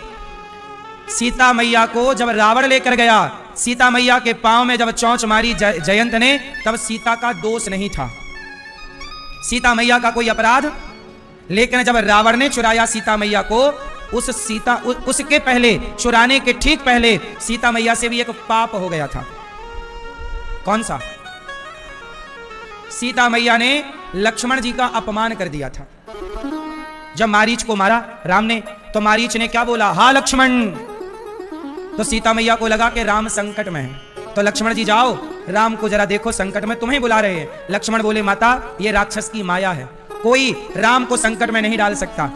सीता मैया को जब रावण लेकर गया, सीता मैया के पांव में जब चोंच मारी जयंत ने, तब सीता का दोष नहीं था, सीता मैया का कोई अपराध। लेकिन जब रावण ने चुराया सीता मैया को, उसके पहले, चुराने के ठीक पहले सीता मैया से भी एक पाप हो गया था। कौन सा? सीता मैया ने लक्ष्मण जी का अपमान कर दिया था। जब मारीच को मारा राम ने, तो मारीच ने क्या बोला? हा लक्ष्मण। तो सीता मैया को लगा कि राम संकट में है, तो लक्ष्मण जी जाओ राम को जरा देखो, संकट में तुम्हें बुला रहे हैं। लक्ष्मण बोले माता ये राक्षस की माया है, कोई राम को संकट में नहीं डाल सकता।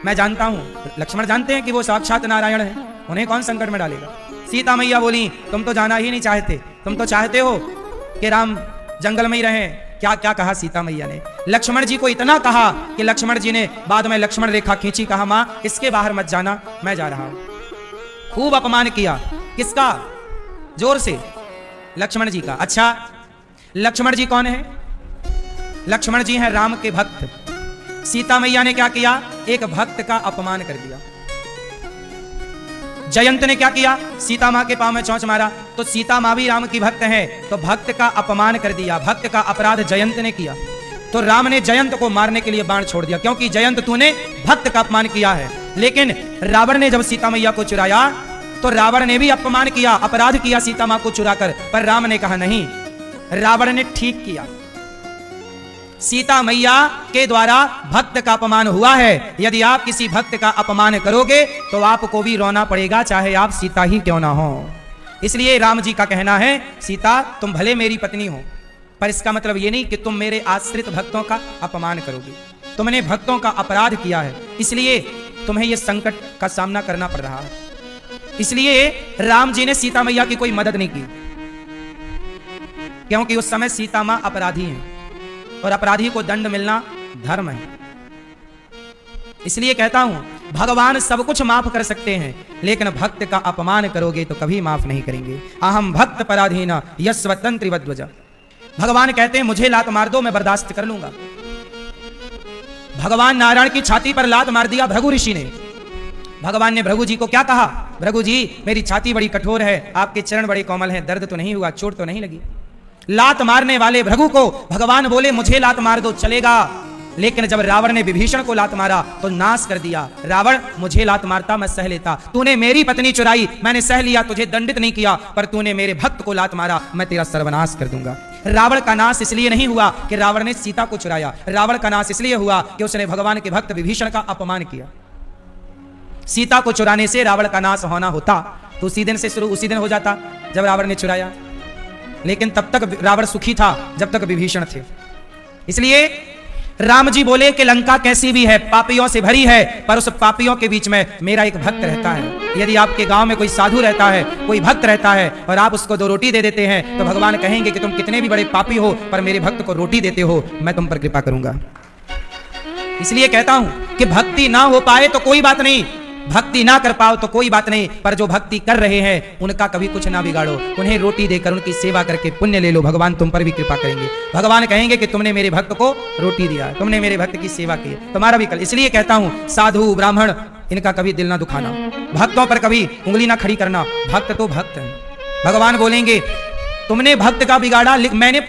मैं जानता हूं, लक्ष्मण जानते हैं कि वो साक्षात नारायण है, उन्हें कौन संकट में डालेगा। सीता मैया बोली तुम तो जाना ही नहीं चाहते, तुम तो चाहते हो कि राम जंगल में ही रहे। क्या क्या कहा सीता मैया ने? लक्ष्मण जी को इतना कहा कि लक्ष्मण जी ने बाद में लक्ष्मण रेखा खींची, कहा मां इसके बाहर मत जाना, मैं जा रहा हूं। खूब अपमान किया। किसका? जोर से लक्ष्मण जी का। अच्छा लक्ष्मण जी कौन है? लक्ष्मण जी हैं राम के भक्त। सीता मैया ने क्या किया? एक भक्त का अपमान कर दिया। जयंत ने क्या किया? सीता मां के पांव में चोंच मारा, तो सीता मां भी राम की भक्त है, तो भक्त का अपमान कर दिया। भक्त का अपराध जयंत ने किया, तो राम ने जयंत को मारने के लिए बाण छोड़ दिया, क्योंकि जयंत तूने भक्त का अपमान किया है। लेकिन रावण ने जब सीता मैया को चुराया, तो रावण ने भी अपमान किया, अपराध किया सीता मां को चुराकर, पर राम ने कहा नहीं, रावण ने ठीक किया। सीता मैया के द्वारा भक्त का अपमान हुआ है। यदि आप किसी भक्त का अपमान करोगे तो आपको भी रोना पड़ेगा, चाहे आप सीता ही क्यों ना हो। इसलिए राम जी का कहना है सीता तुम भले मेरी पत्नी हो, पर इसका मतलब ये नहीं कि तुम मेरे आश्रित भक्तों का अपमान करोगे। तुमने भक्तों का अपराध किया है, इसलिए तुम्हें यह संकट का सामना करना पड़ रहा है। इसलिए राम जी ने सीता मैया की कोई मदद नहीं की, क्योंकि उस समय सीता मां अपराधी हैं और अपराधी को दंड मिलना धर्म है। इसलिए कहता हूं भगवान सब कुछ माफ कर सकते हैं, लेकिन भक्त का अपमान करोगे तो कभी माफ नहीं करेंगे। अहम भक्त पराधीना यस्वतंत्र वध्वज। भगवान कहते हैं मुझे लात मार दो मैं बर्दाश्त कर लूंगा। भगवान नारायण की छाती पर लात मार दिया भृगु ऋषि ने। भगवान ने भृगु जी को क्या कहा? भृगु जी मेरी छाती बड़ी कठोर है, आपके चरण बड़े कोमल हैं, दर्द तो नहीं हुआ, चोट तो नहीं लगी। लात मारने वाले भृगु को भगवान बोले मुझे लात मार दो चलेगा, लेकिन जब रावण ने विभीषण को लात मारा तो नाश कर दिया। रावण, मुझे लात मारता मैं सह लेता, तूने मेरी पत्नी चुराई, मैंने सह लिया, तुझे दंडित नहीं किया, पर तूने मेरे भक्त को लात मारा, मैं तेरा सर्वनाश कर दूंगा। रावण का नाश इसलिए नहीं हुआ कि रावण ने सीता को चुराया, रावण का नाश इसलिए हुआ कि उसने भगवान के भक्त विभीषण का अपमान किया। सीता को चुराने से रावण का नाश होना होता तो उसी दिन से शुरू उसी दिन हो जाता जब रावण ने चुराया, लेकिन तब तक रावण सुखी था जब तक विभीषण थे। इसलिए राम जी बोले कि लंका कैसी भी है, पापियों से भरी है, पर उस पापियों के बीच में मेरा एक भक्त रहता है। यदि आपके गांव में कोई साधु रहता है, कोई भक्त रहता है और आप उसको 2 रोटी दे देते हैं तो भगवान कहेंगे कि तुम कितने भी बड़े पापी हो पर मेरे भक्त को रोटी देते हो, मैं तुम पर कृपा करूंगा। इसलिए कहता हूं कि भक्ति ना हो पाए तो कोई बात नहीं, भक्ति ना कर पाओ तो कोई बात नहीं, पर जो भक्ति कर रहे हैं उनका कभी कुछ ना बिगाड़ो, उन्हें रोटी देकर उनकी सेवा करके पुण्य ले लो, भगवान तुम पर भी कृपा करेंगे। भगवान कहेंगे कि तुमने मेरे भक्त को रोटी दिया, तुमने मेरे भक्त की सेवा की, तुम्हारा भी कल। इसलिए कहता हूं साधु ब्राह्मण इनका कभी दिल ना दुखाना, भक्तों पर कभी उंगली ना खड़ी करना, भक्त तो भक्त है। भगवान बोलेंगे तुमने भक्त का बिगाड़ा, मैंने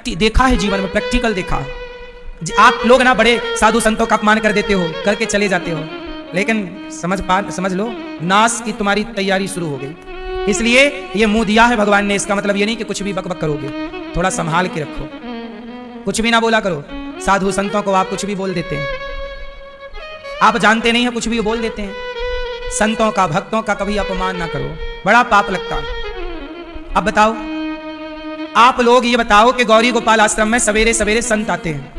देखा है जीवन में, प्रैक्टिकल देखा। आप लोग ना बड़े साधु संतों का अपमान कर देते हो, करके चले जाते हो, लेकिन समझ लो नाश की तुम्हारी तैयारी शुरू हो गई। इसलिए ये मुंह दिया है भगवान ने, इसका मतलब ये नहीं कि कुछ भी बकबक करोगे, थोड़ा संभाल के रखो, कुछ भी ना बोला करो। साधु संतों को आप कुछ भी बोल देते हैं, आप जानते नहीं है कुछ भी बोल देते हैं। संतों का भक्तों का कभी अपमान ना करो, बड़ा पाप लगता है। अब बताओ, आप लोग ये बताओ कि गौरी गोपाल आश्रम में सवेरे सवेरे संत आते हैं,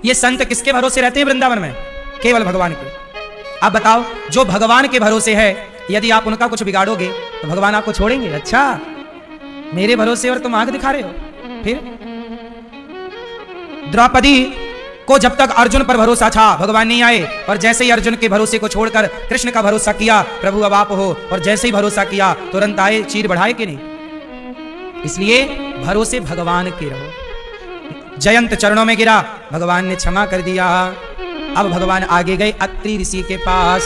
ये संत किसके भरोसे रहते हैं वृंदावन में? केवल भगवान के। अब बताओ, जो भगवान के भरोसे है, यदि आप उनका कुछ बिगाड़ोगे तो भगवान आपको छोड़ेंगे? अच्छा, मेरे भरोसे और तुम आंख दिखा रहे हो। फिर द्रौपदी को जब तक अर्जुन पर भरोसा था भगवान नहीं आए, और जैसे ही अर्जुन के भरोसे को छोड़कर कृष्ण का भरोसा किया, प्रभु अब आप हो, और जैसे ही भरोसा किया तुरंत आए, चीर बढ़ाए कि नहीं? इसलिए भरोसे भगवान के रहो। जयंत चरणों में गिरा, भगवान ने क्षमा कर दिया। अब भगवान आगे गए अत्रि ऋषि के पास।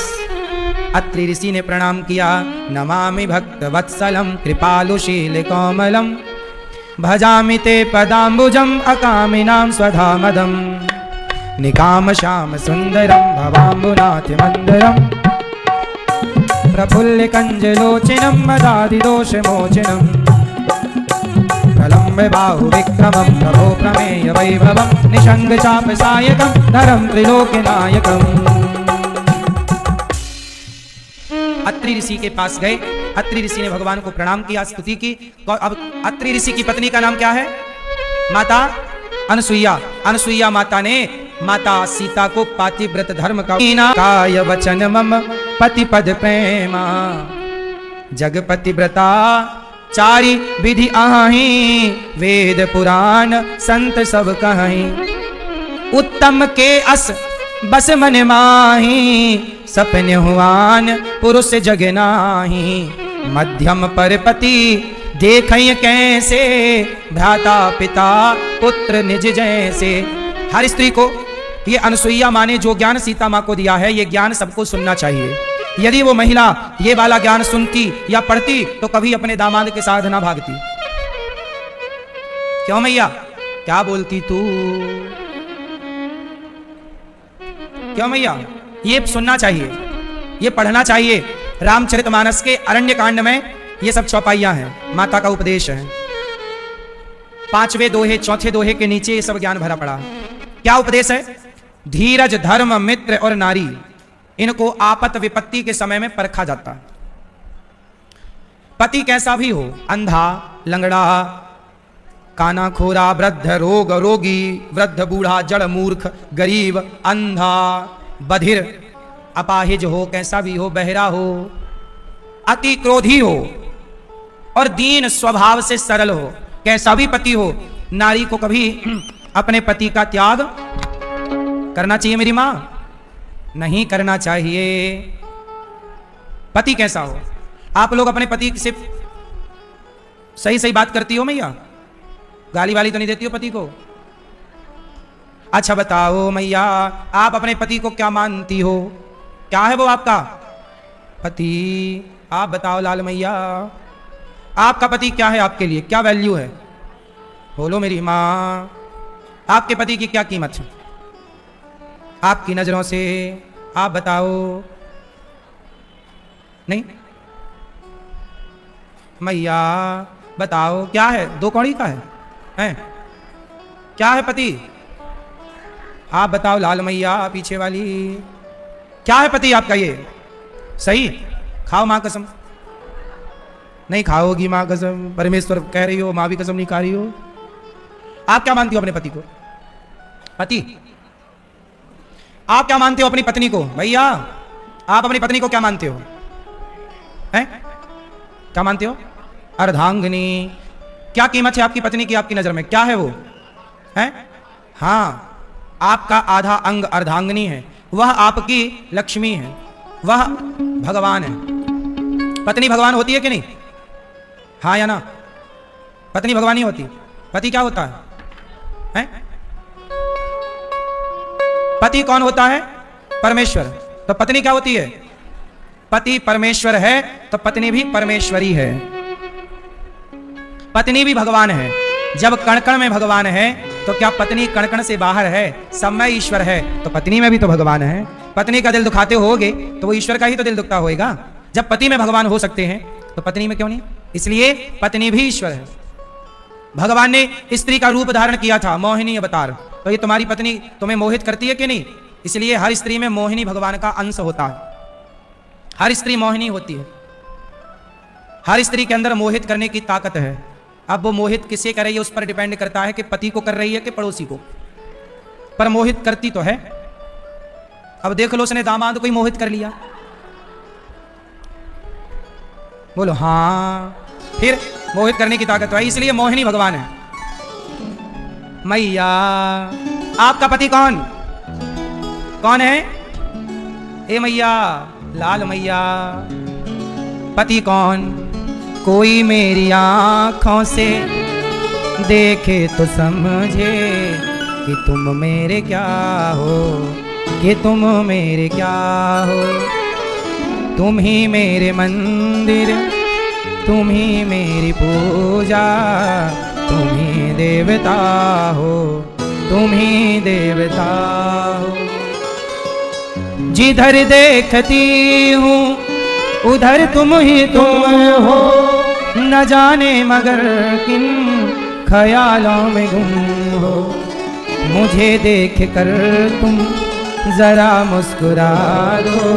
अत्रि ऋषि ने प्रणाम किया, नमामि भक्त वत्सलम कृपालुशील कोमलम भजामि ते पदाम्बुजम अकामिनां स्वधामदम निकाम श्याम सुंदरम भवाम्बुनाथ मंदरम प्रफुल्ल कंजलोचनम मदादि दोष मोचनम प्रलम्ब बाहु विक्रमं प्रभो प्रमेय वैभवं निशंग चाप सायकं नरं त्रिलोक नायकं। अत्रि ऋषि के पास गए, अत्रि ऋषि ने भगवान को प्रणाम किया, स्तुति की। अब अत्रि ऋषि की पत्नी का नाम क्या है? माता अनसुईया। अनसुईया माता ने माता सीता को पातिव्रत धर्म का काय वचन मम पति पद प्रेमा जगपति व्रता चारि विधि आही वेद पुराण संत सब कहीं उत्तम के अस बस मन माही सपने हुआन पुरुष जग नाही मध्यम पर पति देखई कैसे भ्राता पिता पुत्र निज जैसे। हर स्त्री को ये अनसुईया माँ ने जो ज्ञान सीता माँ को दिया है, ये ज्ञान सबको सुनना चाहिए। यदि वो महिला ये वाला ज्ञान सुनती या पढ़ती तो कभी अपने दामाद के साथ ना भागती। क्यों मैया, क्या बोलती तू? क्यों मैया? ये सुनना चाहिए, ये पढ़ना चाहिए। रामचरितमानस के अरण्य कांड में ये सब चौपाइयां हैं, माता का उपदेश है। 5वें दोहे 4थे दोहे के नीचे ये सब ज्ञान भरा पड़ा। क्या उपदेश है? धीरज, धर्म, मित्र और नारी, इनको आपत विपत्ति के समय में परखा जाता है। पति कैसा भी हो, अंधा, लंगड़ा, काना खोरा, वृद्ध, रोग रोगी, वृद्ध, बूढ़ा, जड़, मूर्ख, गरीब, अंधा, बधिर, अपाहिज हो, कैसा भी हो, बहरा हो, अति क्रोधी हो और दीन स्वभाव से सरल हो, कैसा भी पति हो, नारी को कभी अपने पति का त्याग करना चाहिए मेरी मां? नहीं करना चाहिए। पति कैसा हो? आप लोग अपने पति से सही सही बात करती हो मैया? गाली वाली तो नहीं देती हो पति को? अच्छा बताओ मैया, आप अपने पति को क्या मानती हो? क्या है वो आपका पति? आप बताओ लाल मैया, आपका पति क्या है आपके लिए? क्या वैल्यू है? बोलो मेरी माँ, आपके पति की क्या कीमत है? आपकी नजरों से आप बताओ। नहीं मैया बताओ क्या है, दो कौड़ी का है? क्या है पति? आप बताओ लाल मैया पीछे वाली, क्या है पति आपका ये? सही खाओ मां कसम। नहीं खाओगी मां कसम, परमेश्वर कह रही हो, मां भी कसम नहीं खा रही हो। आप क्या मानती हो अपने पति को? पति आप क्या मानते हो अपनी पत्नी को? भैया आप अपनी पत्नी को क्या मानते हो? हैं क्या मानते हो? अर्धांगिनी। क्या कीमत है आपकी पत्नी की आपकी नजर में? क्या है वो? हैं हाँ, आपका आधा अंग अर्धांगिनी है, वह आपकी लक्ष्मी है, वह भगवान है। पत्नी भगवान होती है कि नहीं? हाँ या ना? पत्नी भगवान ही होती, पति क्या होता है? हैं? पति कौन होता है? परमेश्वर। तो पत्नी क्या होती है? पति परमेश्वर है तो पत्नी भी परमेश्वरी है, पत्नी भी भगवान है। जब कण कण में भगवान है तो क्या पत्नी कण कण से बाहर है? सब में ईश्वर है तो पत्नी में भी तो भगवान है। पत्नी का दिल दुखाते होगे तो वो ईश्वर का ही तो दिल दुखता होएगा। जब पति में भगवान हो सकते हैं तो पत्नी में क्यों नहीं? इसलिए पत्नी भी ईश्वर है। भगवान ने स्त्री का रूप धारण किया था, मोहिनी अवतार। तो ये तुम्हारी पत्नी तुम्हें मोहित करती है कि नहीं? इसलिए हर स्त्री में मोहिनी भगवान का अंश होता है। हर स्त्री मोहिनी होती है, हर स्त्री के अंदर मोहित करने की ताकत है। अब वो मोहित किसे कर रही है उस पर डिपेंड करता है कि पति को कर रही है कि पड़ोसी को, पर मोहित करती तो है। अब देख लो उसने दामाद को ही मोहित कर लिया। बोलो हाँ, फिर मोहित करने की ताकत है, इसलिए मोहिनी भगवान है। मैया आपका पति कौन है? ए मैया लाल मैया, पति कौन? कोई मेरी आंखों से देखे तो समझे कि तुम मेरे क्या हो, कि तुम मेरे क्या हो। तुम ही मेरे मंदिर, तुम ही मेरी पूजा, तुम ही देवता हो, तुम ही देवता हो। जिधर देखती हूँ उधर तुम ही तुम हो, न जाने मगर किन ख्यालों में गुम हो। मुझे देख कर तुम जरा मुस्कुरा दो,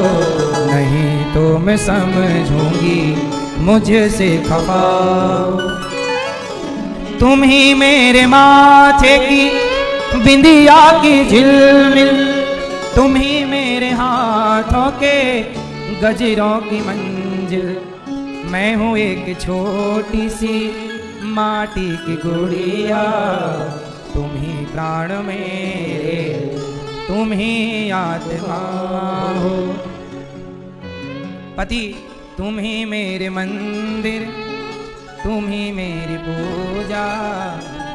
नहीं तो मैं समझूंगी मुझसे खफा हो। तुम ही मेरे माथे की बिंदिया की झिलमिल, तुम ही मेरे हाथों के गजरों की मंजिल। मैं हूँ एक छोटी सी माटी की गुड़िया, तुम ही प्राण मेरे, तुम ही आत्मा हो। पति तुम ही मेरे मंदिर, तुम ही मेरी पूजा।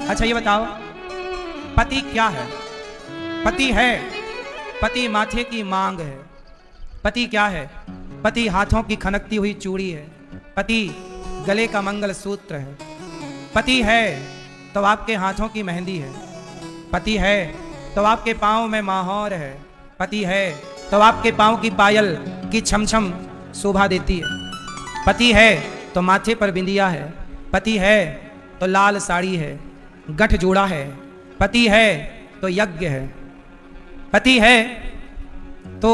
अच्छा ये बताओ पति क्या है? पति है, पति माथे की मांग है। पति क्या है? पति हाथों की खनकती हुई चूड़ी है, पति गले का मंगल सूत्र है। पति है तो आपके हाथों की मेहंदी है, पति है तो आपके पाँव में माहौर है, पति है तो आपके पाँव की पायल की छमछम शोभा देती है। पति है तो माथे पर बिंदिया है, पति है तो लाल साड़ी है, गठ जोड़ा है। पति है तो यज्ञ है, पति है तो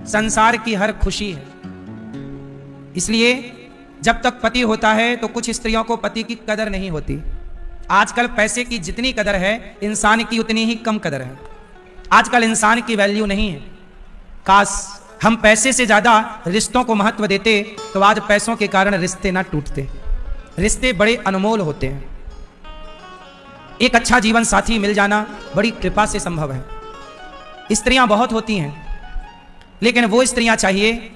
संसार की हर खुशी है। इसलिए जब तक पति होता है तो कुछ स्त्रियों को पति की कदर नहीं होती। आजकल पैसे की जितनी कदर है इंसान की उतनी ही कम कदर है। आजकल इंसान की वैल्यू नहीं है। काश हम पैसे से ज़्यादा रिश्तों को महत्व देते तो आज पैसों के कारण रिश्ते ना टूटते। रिश्ते बड़े अनमोल होते हैं। एक अच्छा जीवन साथी मिल जाना बड़ी कृपा से संभव है। स्त्रियां बहुत होती हैं, लेकिन वो स्त्रियां चाहिए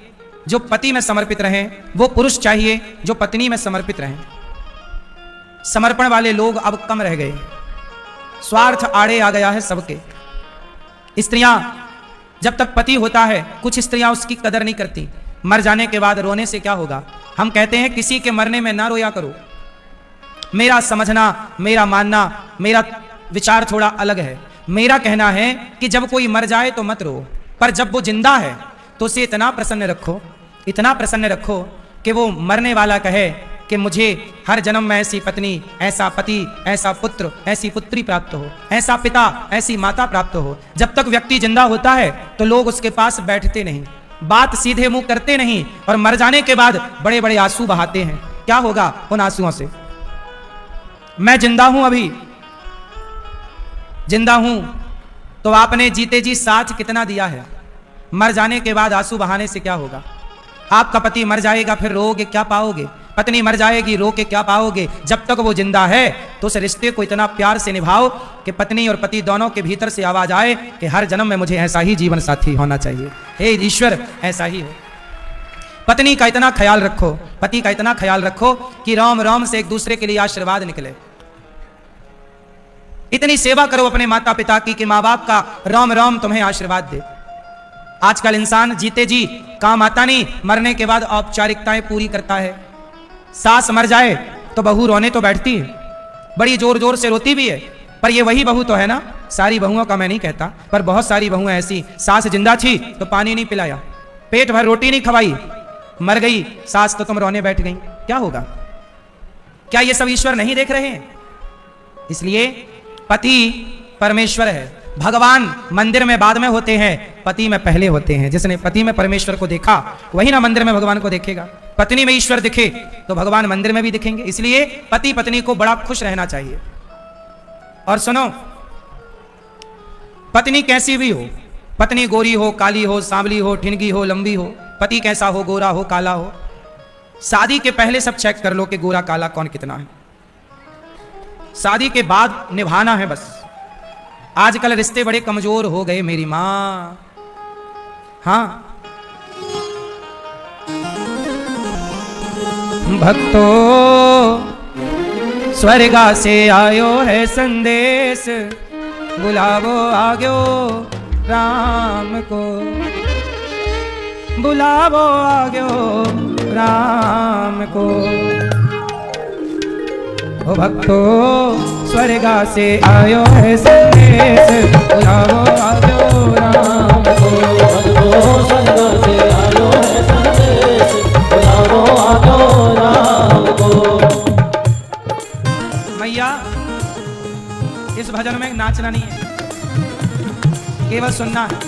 जो पति में समर्पित रहें, वो पुरुष चाहिए जो पत्नी में समर्पित रहें। समर्पण वाले लोग अब कम रह गए, स्वार्थ आड़े आ गया है सबके। स्त्रियां जब तक पति होता है, कुछ स्त्रियां उसकी कदर नहीं करती। मर जाने के बाद रोने से क्या होगा? हम कहते हैं किसी के मरने में ना रोया करो। मेरा समझना, मेरा मानना, मेरा विचार थोड़ा अलग है। मेरा कहना है कि जब कोई मर जाए तो मत रो, पर जब वो जिंदा है तो उसे इतना प्रसन्न रखो, इतना प्रसन्न रखो कि वो मरने वाला कहे कि मुझे हर जन्म में ऐसी पत्नी, ऐसा पति, ऐसा पुत्र, ऐसी पुत्री प्राप्त हो, ऐसा पिता, ऐसी माता प्राप्त हो। जब तक व्यक्ति जिंदा होता है तो लोग उसके पास बैठते नहीं, बात सीधे मुंह करते नहीं, और मर जाने के बाद बड़े बड़े आंसू बहाते हैं। क्या होगा उन आंसुओं से? मैं जिंदा हूं, अभी जिंदा हूं, तो आपने जीते जी साथ कितना दिया है? मर जाने के बाद आंसू बहाने से क्या होगा? आपका पति मर जाएगा, फिर रोओगे क्या पाओगे? पत्नी मर जाएगी, रो के क्या पाओगे? जब तक वो जिंदा है तो उस रिश्ते को इतना प्यार से निभाओ कि पत्नी और पति दोनों के भीतर से आवाज आए कि हर जन्म में मुझे ऐसा ही जीवन साथी होना चाहिए, हे ईश्वर ऐसा ही हो। पत्नी का इतना ख्याल रखो, पति का इतना ख्याल रखो कि राम राम से एक दूसरे के लिए आशीर्वाद निकले। इतनी सेवा करो अपने माता पिता की कि माँ बाप का राम राम तुम्हें आशीर्वाद दे। आजकल इंसान जीते जी काम आता नहीं, मरने के बाद औपचारिकताएं पूरी करता है। सास मर जाए तो बहू रोने तो बैठती है, बड़ी जोर जोर से रोती भी है, पर ये वही बहू तो है ना, सारी बहुओं का मैं नहीं कहता, पर बहुत सारी बहुएं ऐसी, सास जिंदा थी तो पानी नहीं पिलाया, पेट भर रोटी नहीं खवाई, मर गई सास तो तुम रोने बैठ गई। क्या होगा? क्या ये सब ईश्वर नहीं देख रहे हैं? इसलिए पति परमेश्वर है, भगवान मंदिर में बाद में होते हैं, पति में पहले होते हैं। जिसने पति में परमेश्वर को देखा वही ना मंदिर में भगवान को देखेगा। पत्नी में ईश्वर दिखे तो भगवान मंदिर में भी दिखेंगे। इसलिए पति पत्नी को बड़ा खुश रहना चाहिए। और सुनो, पत्नी कैसी भी हो, पत्नी गोरी हो, काली हो, सांवली हो, ठिनगी हो, लंबी हो, पति कैसा हो, गोरा हो, काला हो, शादी के पहले सब चेक कर लो कि गोरा काला कौन कितना है। शादी के बाद निभाना है बस। आजकल रिश्ते बड़े कमजोर हो गए मेरी मां। हाँ, भक्तो स्वर्गा से आयो है संदेश, बुलावो आग्यो राम को, बुलावो आग्यो राम को। ओ भक्तो स्वर्गा से आयो है संदेश, बुलावो आग्यो राम को। भक्तो स्वर्गा से आयो है संदेश, बुलावो आग्यो राम को। मैया, इस भजन में नाचना नहीं है, केवल सुनना है।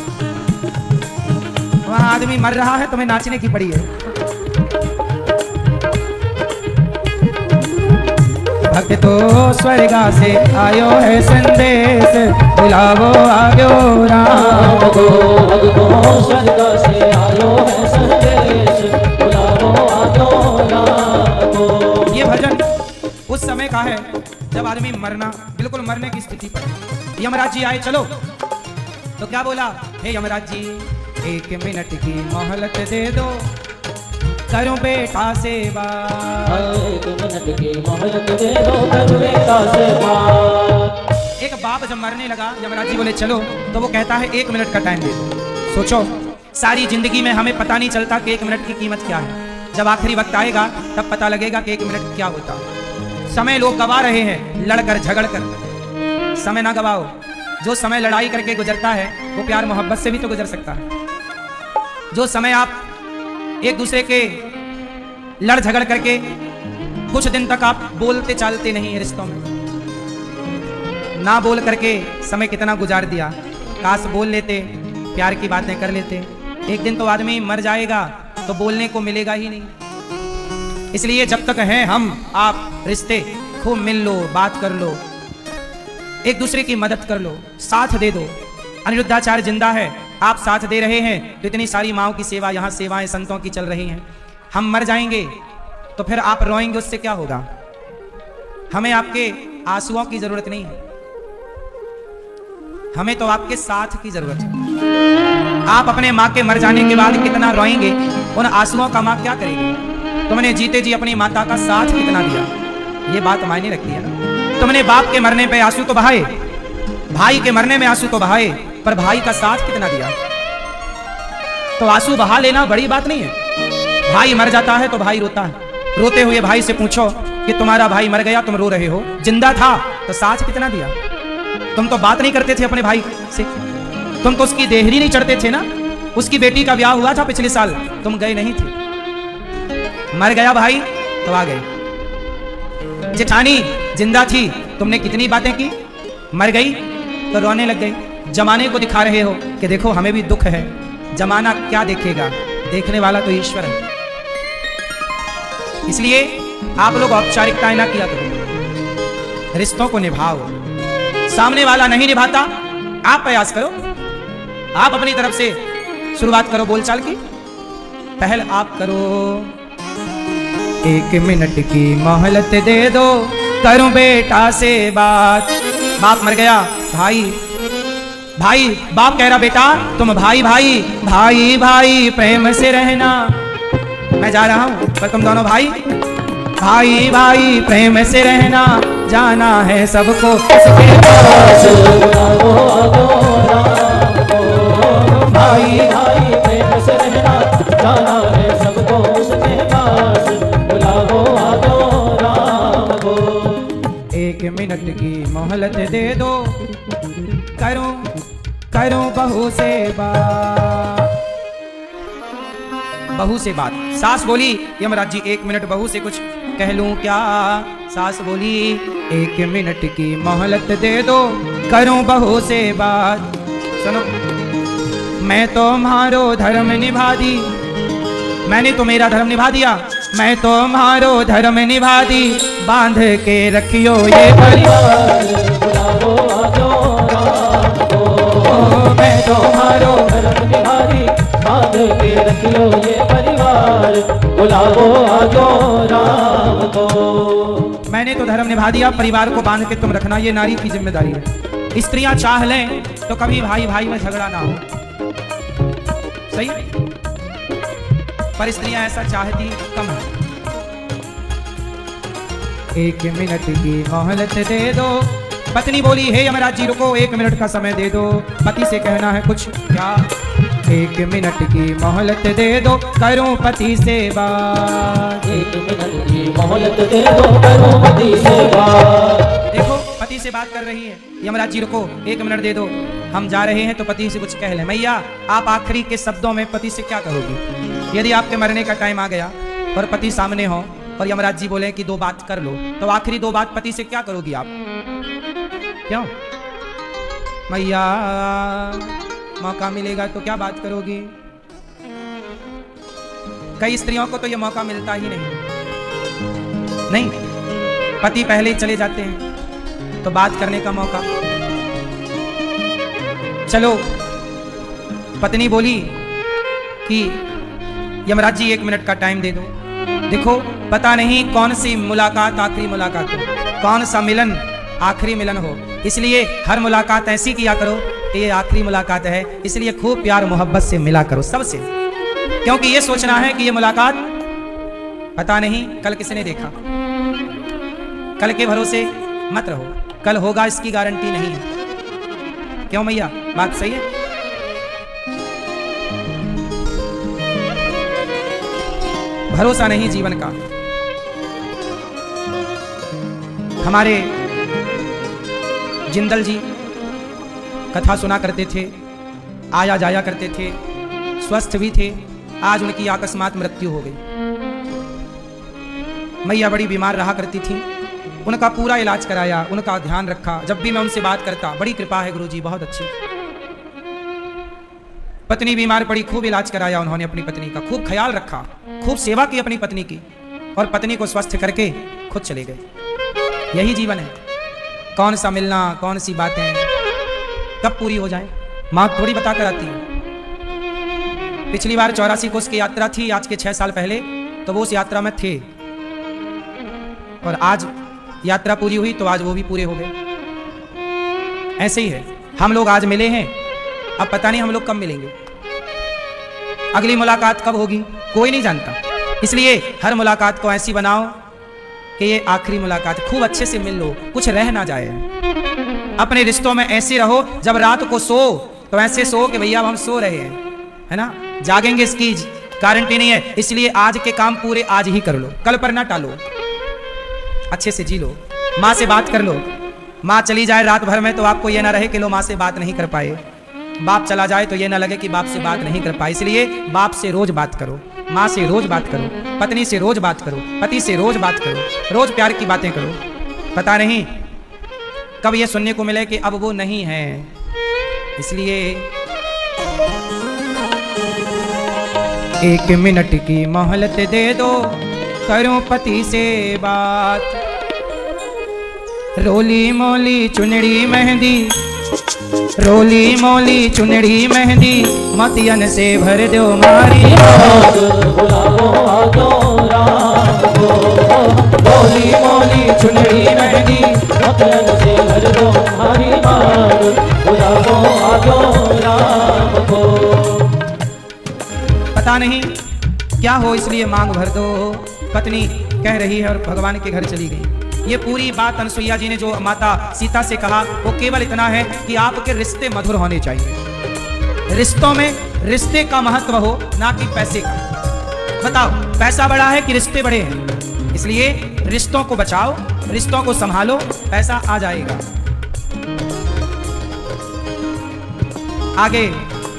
वहां आदमी मर रहा है, तुम्हें नाचने की पड़ी है। भक्तो स्वर्गा से आयो है संदेश, बुलावो आग्यो राम को। भक्तो स्वर्गा से आयो है संदेश, बुलावो आग्यो राम को। ये भजन उस समय का है जब आदमी मरना, बिल्कुल मरने की स्थिति पर। यमराज जी आए, चलो, तो क्या बोला? हे यमराज जी, 1 मिनट की मोहलत दे दो, करूं बेटा सेवा। 1 मिनट की मोहलत दे दो, करूं बेटा सेवा। एक बाप जब मरने लगा, यमराज जी बोले चलो, तो वो कहता है 1 मिनट का टाइम दे दो। सोचो, सारी जिंदगी में हमें पता नहीं चलता कि 1 मिनट की कीमत क्या है। जब आखिरी वक्त आएगा तब पता लगेगा कि 1 मिनट क्या होता। समय लोग गवा रहे हैं लड़कर झगड़कर। समय ना गवाओ। जो समय लड़ाई करके गुजरता है वो प्यार मोहब्बत से भी तो गुजर सकता है। जो समय आप एक दूसरे के लड़ झगड़ करके कुछ दिन तक आप बोलते चालते नहीं है रिश्तों में, ना बोल करके समय कितना गुजार दिया। काश बोल लेते, प्यार की बातें कर लेते। एक दिन तो आदमी मर जाएगा तो बोलने को मिलेगा ही नहीं। इसलिए जब तक हैं हम आप रिश्ते, खूब मिल लो, बात कर लो, एक दूसरे की मदद कर लो, साथ दे दो। अनिरुद्धाचार्य जिंदा है, आप साथ दे रहे हैं तो इतनी सारी माओं की सेवा, यहाँ सेवाएं संतों की चल रही हैं। हम मर जाएंगे तो फिर आप रोएंगे, उससे क्या होगा? हमें आपके आंसुओं की जरूरत नहीं है, हमें तो आपके साथ की जरूरत है। आप अपने माँ के मर जाने के बाद कितना रोएंगे, उन आंसुओं का माँ क्या करेगी? तुमने जीते जी अपनी माता का साथ कितना दिया, ये बात मायने रखती है ना। तुमने बाप के मरने पे आंसू तो बहाए, भाई के मरने में आंसू तो बहाए, पर भाई का साथ कितना दिया? तो आंसू बहा लेना बड़ी बात नहीं है। भाई मर जाता है तो भाई रोता है। रोते हुए भाई से पूछो कि तुम्हारा भाई मर गया, तुम रो रहे हो, जिंदा था तो साथ कितना दिया? तुम तो बात नहीं करते थे अपने भाई से, तुम तो उसकी देहरी नहीं चढ़ते थे ना। उसकी बेटी का ब्याह हुआ था पिछले साल, तुम गए नहीं थे। मर गया भाई तो आ गए। जेठानी जिंदा थी, तुमने कितनी बातें की, मर गई तो रोने लग गई। जमाने को दिखा रहे हो कि देखो हमें भी दुख है। जमाना क्या देखेगा, देखने वाला तो ईश्वर है। इसलिए आप लोग औपचारिकताएं ना किया करो, रिश्तों को निभाओ। सामने वाला नहीं निभाता, आप प्रयास करो, आप अपनी तरफ से शुरुआत करो बोलचाल की, पहल आप करो। 1 मिनट की मोहलत दे दो, करूं बेटा से बात। बाप मर गया, भाई भाई बाप कह रहा बेटा तुम भाई भाई भाई भाई प्रेम से रहना। मैं जा रहा हूं पर तुम दोनों भाई भाई भाई प्रेम से रहना। जाना है सबको उसके पास, भाई भाई प्रेम से रहना। जाना है सबको उसके पास, बुलाओ आदो राम को। 1 मिनट की मोहलत दे दो, करूं करूं बहू से बात। बहू से बात। सास बोली यमराज जी 1 मिनट बहू से कुछ कह लूं क्या। सास बोली 1 मिनट की मोहलत दे दो, करूं बहू से बात। सुनो, मैं तो मारो धर्म निभा दी, मैंने तो मेरा धर्म निभा दिया। मैं तो मारो धर्म निभा दी, बांध के रखियो ये परिवार। बुलाओ आदो राम को। मैं तो मारो धर्म निभा दी, बांध के रखियो ये परिवार। बुलाओ आदो राम को। मैंने तो धर्म निभा दिया, परिवार को बांध के तुम रखना ये नारी की जिम्मेदारी है। स्त्रियां चाह लें तो कभी भाई भाई में झगड़ा ना हो, सही, पर स्त्रियां ऐसा चाहती कम है। 1 मिनट की मोहलत दे दो। पत्नी बोली हे यमराज जी रुको, 1 मिनट का समय दे दो। पति से कहना है कुछ क्या। 1 मिनट की मोहलत दे दो, करूं पति से बात। 1 मिनट की मोहलत दे दो, करूं पति से बात। देखो पति से बात कर रही है, यमराज जी रुको 1 मिनट दे दो, हम जा रहे हैं तो पति से कुछ कह ले। मैया आप आखिरी के शब्दों में पति से क्या कहोगी। यदि आपके मरने का टाइम आ गया और पति सामने हो और यमराज जी बोले कि 2 बात कर लो, तो आखिरी 2 बात पति से क्या करोगी आप। क्यों मैया, मौका मिलेगा तो क्या बात करोगी। कई स्त्रियों को तो यह मौका मिलता ही नहीं, पति पहले ही चले जाते हैं तो बात करने का मौका। चलो पत्नी बोली कि यमराज जी 1 मिनट का टाइम दे दो। देखो पता नहीं कौन सी मुलाकात आखिरी मुलाकात हो, कौन सा मिलन आखिरी मिलन हो। इसलिए हर मुलाकात ऐसी किया करो कि ये आखिरी मुलाकात है, इसलिए खूब प्यार मोहब्बत से मिला करो सबसे, क्योंकि ये सोचना है कि ये मुलाकात पता नहीं कल किसने देखा। कल के भरोसे मत रहो, कल होगा इसकी गारंटी नहीं है। क्यों मैया, बात सही है। भरोसा नहीं जीवन का। हमारे जिंदल जी कथा सुना करते थे, आया जाया करते थे, स्वस्थ भी थे। आज उनकी अकस्मात मृत्यु हो गई। मैया बड़ी बीमार रहा करती थी, उनका पूरा इलाज कराया, उनका ध्यान रखा। जब भी मैं उनसे बात करता, बड़ी कृपा है गुरुजी, बहुत अच्छी। पत्नी बीमार पड़ी, खूब इलाज कराया उन्होंने अपनी पत्नी का, खूब ख्याल रखा, खूब सेवा की अपनी पत्नी की, और पत्नी को स्वस्थ करके खुद चले गए। यही जीवन है। कौन सा मिलना, कौन सी बातें कब पूरी हो जाए, माँ थोड़ी बता कर आती है। पिछली बार 84 कोस की यात्रा थी, आज के 6 साल पहले, तो वो उस यात्रा में थे, और आज यात्रा पूरी हुई तो आज वो भी पूरे हो गए। ऐसे ही है, हम लोग आज मिले हैं, अब पता नहीं हम लोग कब मिलेंगे, अगली मुलाकात कब होगी कोई नहीं जानता। इसलिए हर मुलाकात को ऐसी बनाओ कि ये आखिरी मुलाकात, खूब अच्छे से मिल लो, कुछ रह ना जाए। अपने रिश्तों में ऐसे रहो, जब रात को सो तो ऐसे सो कि भैया हम सो रहे हैं, है ना, जागेंगे इसकी गारंटी नहीं है। इसलिए आज के काम पूरे आज ही कर लो, कल पर ना टालो, अच्छे से जी लो। माँ से बात कर लो, माँ चली जाए रात भर में तो आपको ये ना रहे कि लो माँ से बात नहीं कर पाए, बाप चला जाए तो ये ना लगे कि बाप से बात नहीं कर पाए। इसलिए बाप से रोज बात करो, माँ से रोज बात करो, पत्नी से रोज बात करो, पति से रोज बात करो, रोज प्यार की बातें करो। पता नहीं कब ये सुनने को मिले कि अब वो नहीं है। इसलिए 1 मिनट की मोहलत दे दो, करूं पति से बात। रोली मोली चुनड़ी मेहंदी, रोली मोली चुनड़ी मेहंदी, मतियन से भर दो मारी बात। रोली मोली चुनड़ी मेहंदी, मतियन से भर दो मारी बात। पता नहीं क्या हो, इसलिए मांग भर दो, पत्नी कह रही है और भगवान के घर चली गई। ये पूरी बात अनसुईया जी ने जो माता सीता से कहा वो केवल इतना है कि आपके रिश्ते मधुर होने चाहिए। रिश्तों में रिश्ते का महत्व हो, ना कि पैसे का। बताओ पैसा बड़ा है कि रिश्ते बड़े हैं? इसलिए रिश्तों को बचाओ, रिश्तों को संभालो, पैसा आ जाएगा। आगे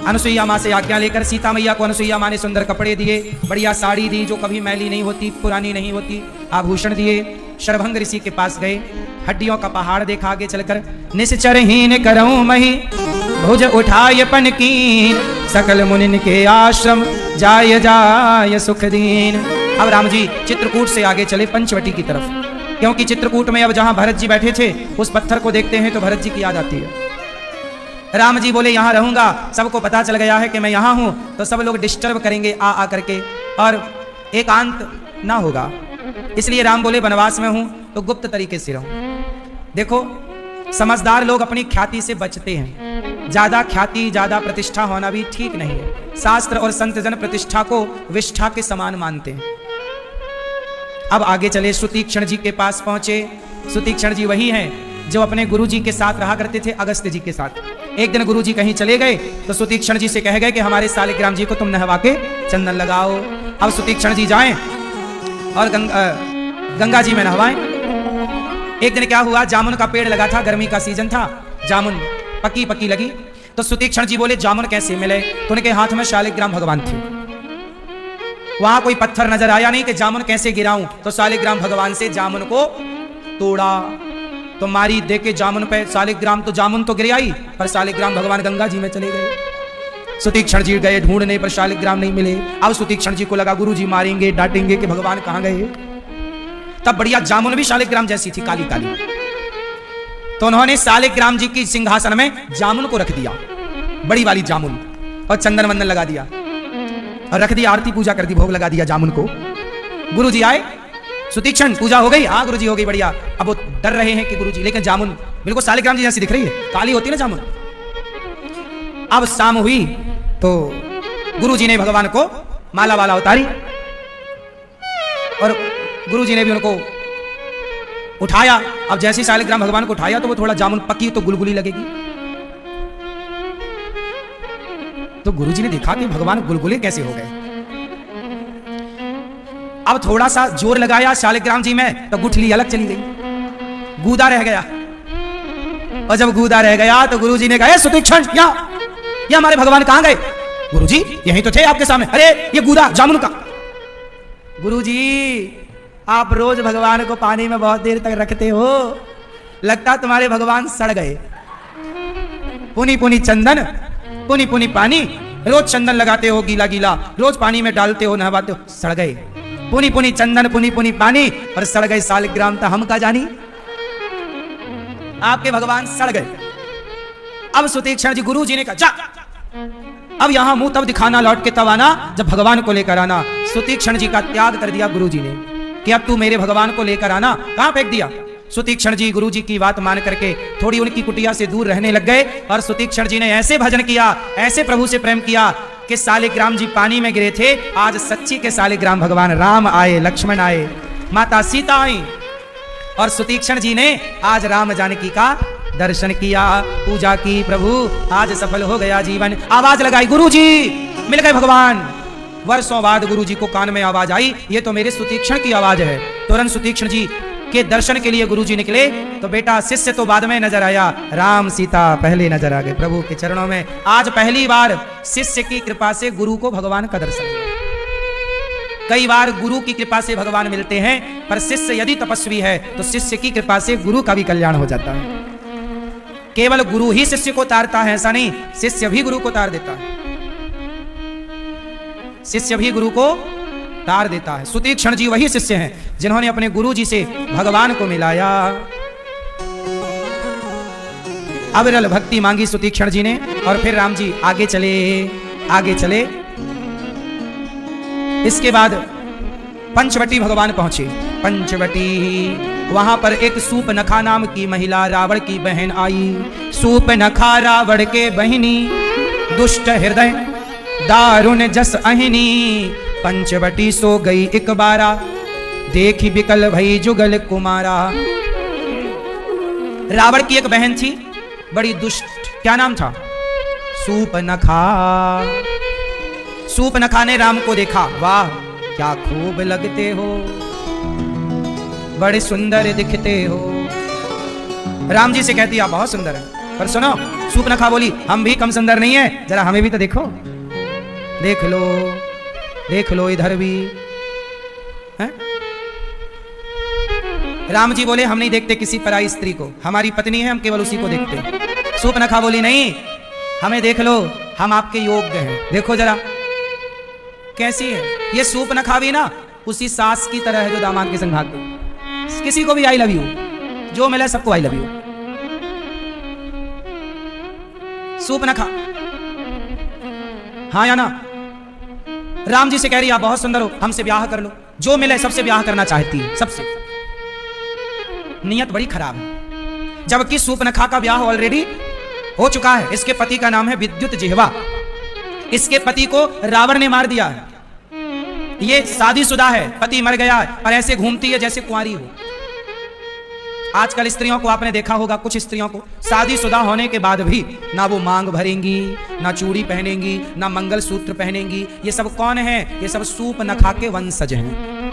अनुसुईया माँ से आज्ञा लेकर सीता मैया को अनुसुईया माँ ने सुंदर कपड़े दिए, बढ़िया साड़ी दी जो कभी मैली नहीं होती, पुरानी नहीं होती, आभूषण दिए। शरभंग ऋषि के पास गए, हड्डियों का पहाड़ देखा। आगे चलकर निश्चरहीन करऊं मही, भुज उठाय पनकीन, सकल मुनिन के आश्रम जाय जाय सुख दीन। अब राम जी चित्रकूट से आगे चले पंचवटी की तरफ, क्योंकि चित्रकूट में अब जहां भरत जी बैठे थे उस पत्थर को देखते हैं तो भरत जी की याद आती है। राम जी बोले यहाँ रहूंगा, सबको पता चल गया है कि मैं यहाँ हूं तो सब लोग डिस्टर्ब करेंगे आ करके और एकांत ना होगा। इसलिए राम बोले वनवास में हूं तो गुप्त तरीके से रहूं। देखो समझदार लोग अपनी ख्याति से बचते हैं, ज्यादा ख्याति ज्यादा प्रतिष्ठा होना भी ठीक नहीं है। शास्त्र और संत जन प्रतिष्ठा को विष्ठा के समान मानते हैं। अब आगे चले सुतीक्षण जी के पास पहुंचे। सुतीक्षण जी वही हैं जो अपने गुरुजी के साथ रहा करते थे, अगस्त्य जी के साथ। एक दिन गुरुजी कहीं चले गए तो सुतीक्षण जी से कह गए कि हमारे सालिग्राम जी को तुम नहवा के चंदन लगाओ। अब सुतीक्षण जी जाएं और गंगा जी में नहवाएं। एक दिन क्या हुआ, जामुन का पेड़ लगा था, गर्मी का सीजन था, जामुन पकी पकी लगी। तो सुतीक्षण जी बोले जामुन कैसे मिले? तो उनके हाथ में शालिग्राम भगवान थे। वहां कोई पत्थर नजर आया नहीं कि जामुन कैसे गिराऊं, तो शालिग्राम भगवान से जामुन को तोड़ा। तो मारी दे के जामुन पे शालिग्राम, तो जामुन तो गिर आई पर शालिग्राम भगवान गंगा जी में चले गए। सुतीक्षण जी गए ढूंढने पर शालिग्राम नहीं मिले। अब सुतीक्षण जी को लगा गुरुजी मारेंगे डांटेंगे कि भगवान कहां गए। तब बढ़िया जामुन भी शालिग्राम जैसी थी, काली काली। तो उन्होंने शालिग्राम जी की सिंहासन में जामुन को रख दिया, बड़ी वाली जामुन, और चंदन वंदन लगा दिया और रख दिया, आरती पूजा कर दी, भोग लगा दिया जामुन को। गुरुजी आए, सुतीक्षण पूजा हो गई? हाँ गुरुजी हो गई, बढ़िया। अब वो डर रहे हैं कि गुरुजी, लेकिन जामुन बिल्कुल शालिग्राम जी जैसी दिख रही है, काली होती है ना जामुन। अब शाम हुई तो गुरुजी ने भगवान को माला वाला उतारी और गुरुजी ने भी उनको उठाया। अब जैसे ही शालिग्राम भगवान को उठाया तो वो थोड़ा जामुन पकी तो गुलगुली लगेगी। तो गुरुजी ने देखा कि भगवान गुलगुले कैसे हो गए। अब थोड़ा सा जोर लगाया शालिग्राम जी में तो गुठली अलग चली गई, गूदा रह गया। और जब गूदा रह गया तो गुरुजी ने कहा, सुतीक्षण ये हमारे भगवान कहां गए? गुरुजी यहीं तो थे आपके सामने। अरे ये गूदा जामुन का। गुरुजी आप रोज भगवान को पानी में बहुत देर तक रखते हो, लगता तुम्हारे भगवान सड़ गए। पुनी पुनी चंदन, पुनी पुनी पानी, रोज चंदन लगाते हो गीला गीला, रोज पानी में डालते हो, नहवाते हो, सड़ गए। पुनी पुनी चंदन, पुनी पुनी पानी और सड़ गए शालिग्राम, तो हम का जानी, आपके भगवान सड़ गए। अब सुतीक्षण जी गुरु जी ने कहा, जा अब यहां मुंह तब दिखाना, लौट के तब आना जब भगवान को लेकर आना। सुतीक्षण जी का त्याग कर दिया गुरु जी ने कि अब तू मेरे भगवान को लेकर आना। कहां फेंक दिया? सुतीक्षण जी गुरु जी की बात मान करके थोड़ी उनकी कुटिया से दूर रहने लग गए। और सुतीक्षण जी ने ऐसे भजन किया, ऐसे प्रभु से प्रेम किया कि शालिग्राम जी पानी में गिरे थे, आज सच्ची के शालिग्राम भगवान राम आए, लक्ष्मण आए, माता सीता आई और सुतीक्षण जी ने आज राम जानकी का दर्शन किया, पूजा की, प्रभु आज सफल हो गया जीवन। आवाज लगाई, गुरुजी मिल गए भगवान। वर्षों बाद गुरुजी को कान में आवाज आई, ये तो मेरे सुतीक्षण की आवाज है। तुरंत सुतीक्षण जी के दर्शन के लिए गुरुजी निकले तो बेटा शिष्य तो बाद में नजर आया, राम सीता पहले नजर आ गए प्रभु के चरणों में। आज पहली बार शिष्य की कृपा से गुरु को भगवान का दर्शन हुआ। कई बार गुरु की कृपा से भगवान मिलते हैं, पर शिष्य यदि तपस्वी है तो शिष्य की कृपा से गुरु का भी कल्याण हो जाता है। केवल गुरु ही शिष्य को तारता है ऐसा नहीं, शिष्य भी गुरु को तार देता है। शिष्य भी गुरु को तार देता है। सुतीक्षण जी वही शिष्य हैं जिन्होंने अपने गुरु जी से भगवान को मिलाया। अविरल भक्ति मांगी सुतीक्षण जी ने और फिर राम जी आगे चले, आगे चले। इसके बाद पंचवटी भगवान पहुंचे। पंचवटी, वहां पर एक सूपनखा नाम की महिला रावण की बहन आई। सूपनखा रावण के बहिनी, दुष्ट हृदय दारुण जस अहिनी। पंचवटी सो गई एक बारा, देखी बिकल भई जुगल कुमारा। रावण की एक बहन थी बड़ी दुष्ट, क्या नाम था? सूपनखा। सूपनखा ने राम को देखा, वाह क्या खूब लगते हो, बड़े सुंदर दिखते हो। राम जी से कहती आप बहुत सुंदर है। पर सुनो, सूपनखा बोली हम भी कम सुंदर नहीं है, जरा हमें भी तो देखो। देख लो, देख लो इधर भी है? राम जी बोले हम नहीं देखते किसी पराई स्त्री को, हमारी पत्नी है, हम केवल उसी को देखते हैं। सूपनखा बोली नहीं, हमें देख लो, हम आपके योग्य हैं, देखो जरा कैसी है ये सूपनखा भी ना उसी सास की तरह है जो दामाद के संग भागती। किसी को भी आई लव यू, जो मिला सबको आई लव यू। सूपनखा हाँ या ना? राम जी से कह रही आप बहुत सुंदर हो, हमसे ब्याह कर लो। जो मिले सबसे ब्याह करना चाहती है, सबसे। नियत बड़ी खराब है। जबकि सूपनखा का ब्याह ऑलरेडी हो चुका है। इसके पति का नाम है विद्युत जिह्वा। इसके पति को रावण ने मार दिया है। ये शादीशुदा है, पति मर गया है और ऐसे घूमती है जैसे कुंवारी हो। आजकल स्त्रियों को आपने देखा होगा, कुछ स्त्रियों को शादीशुदा होने के बाद भी ना वो मांग भरेंगी, ना चूड़ी पहनेंगी, ना मंगलसूत्र पहनेंगी। ये सब कौन है? ये सब सूपनखा के वंशज हैं।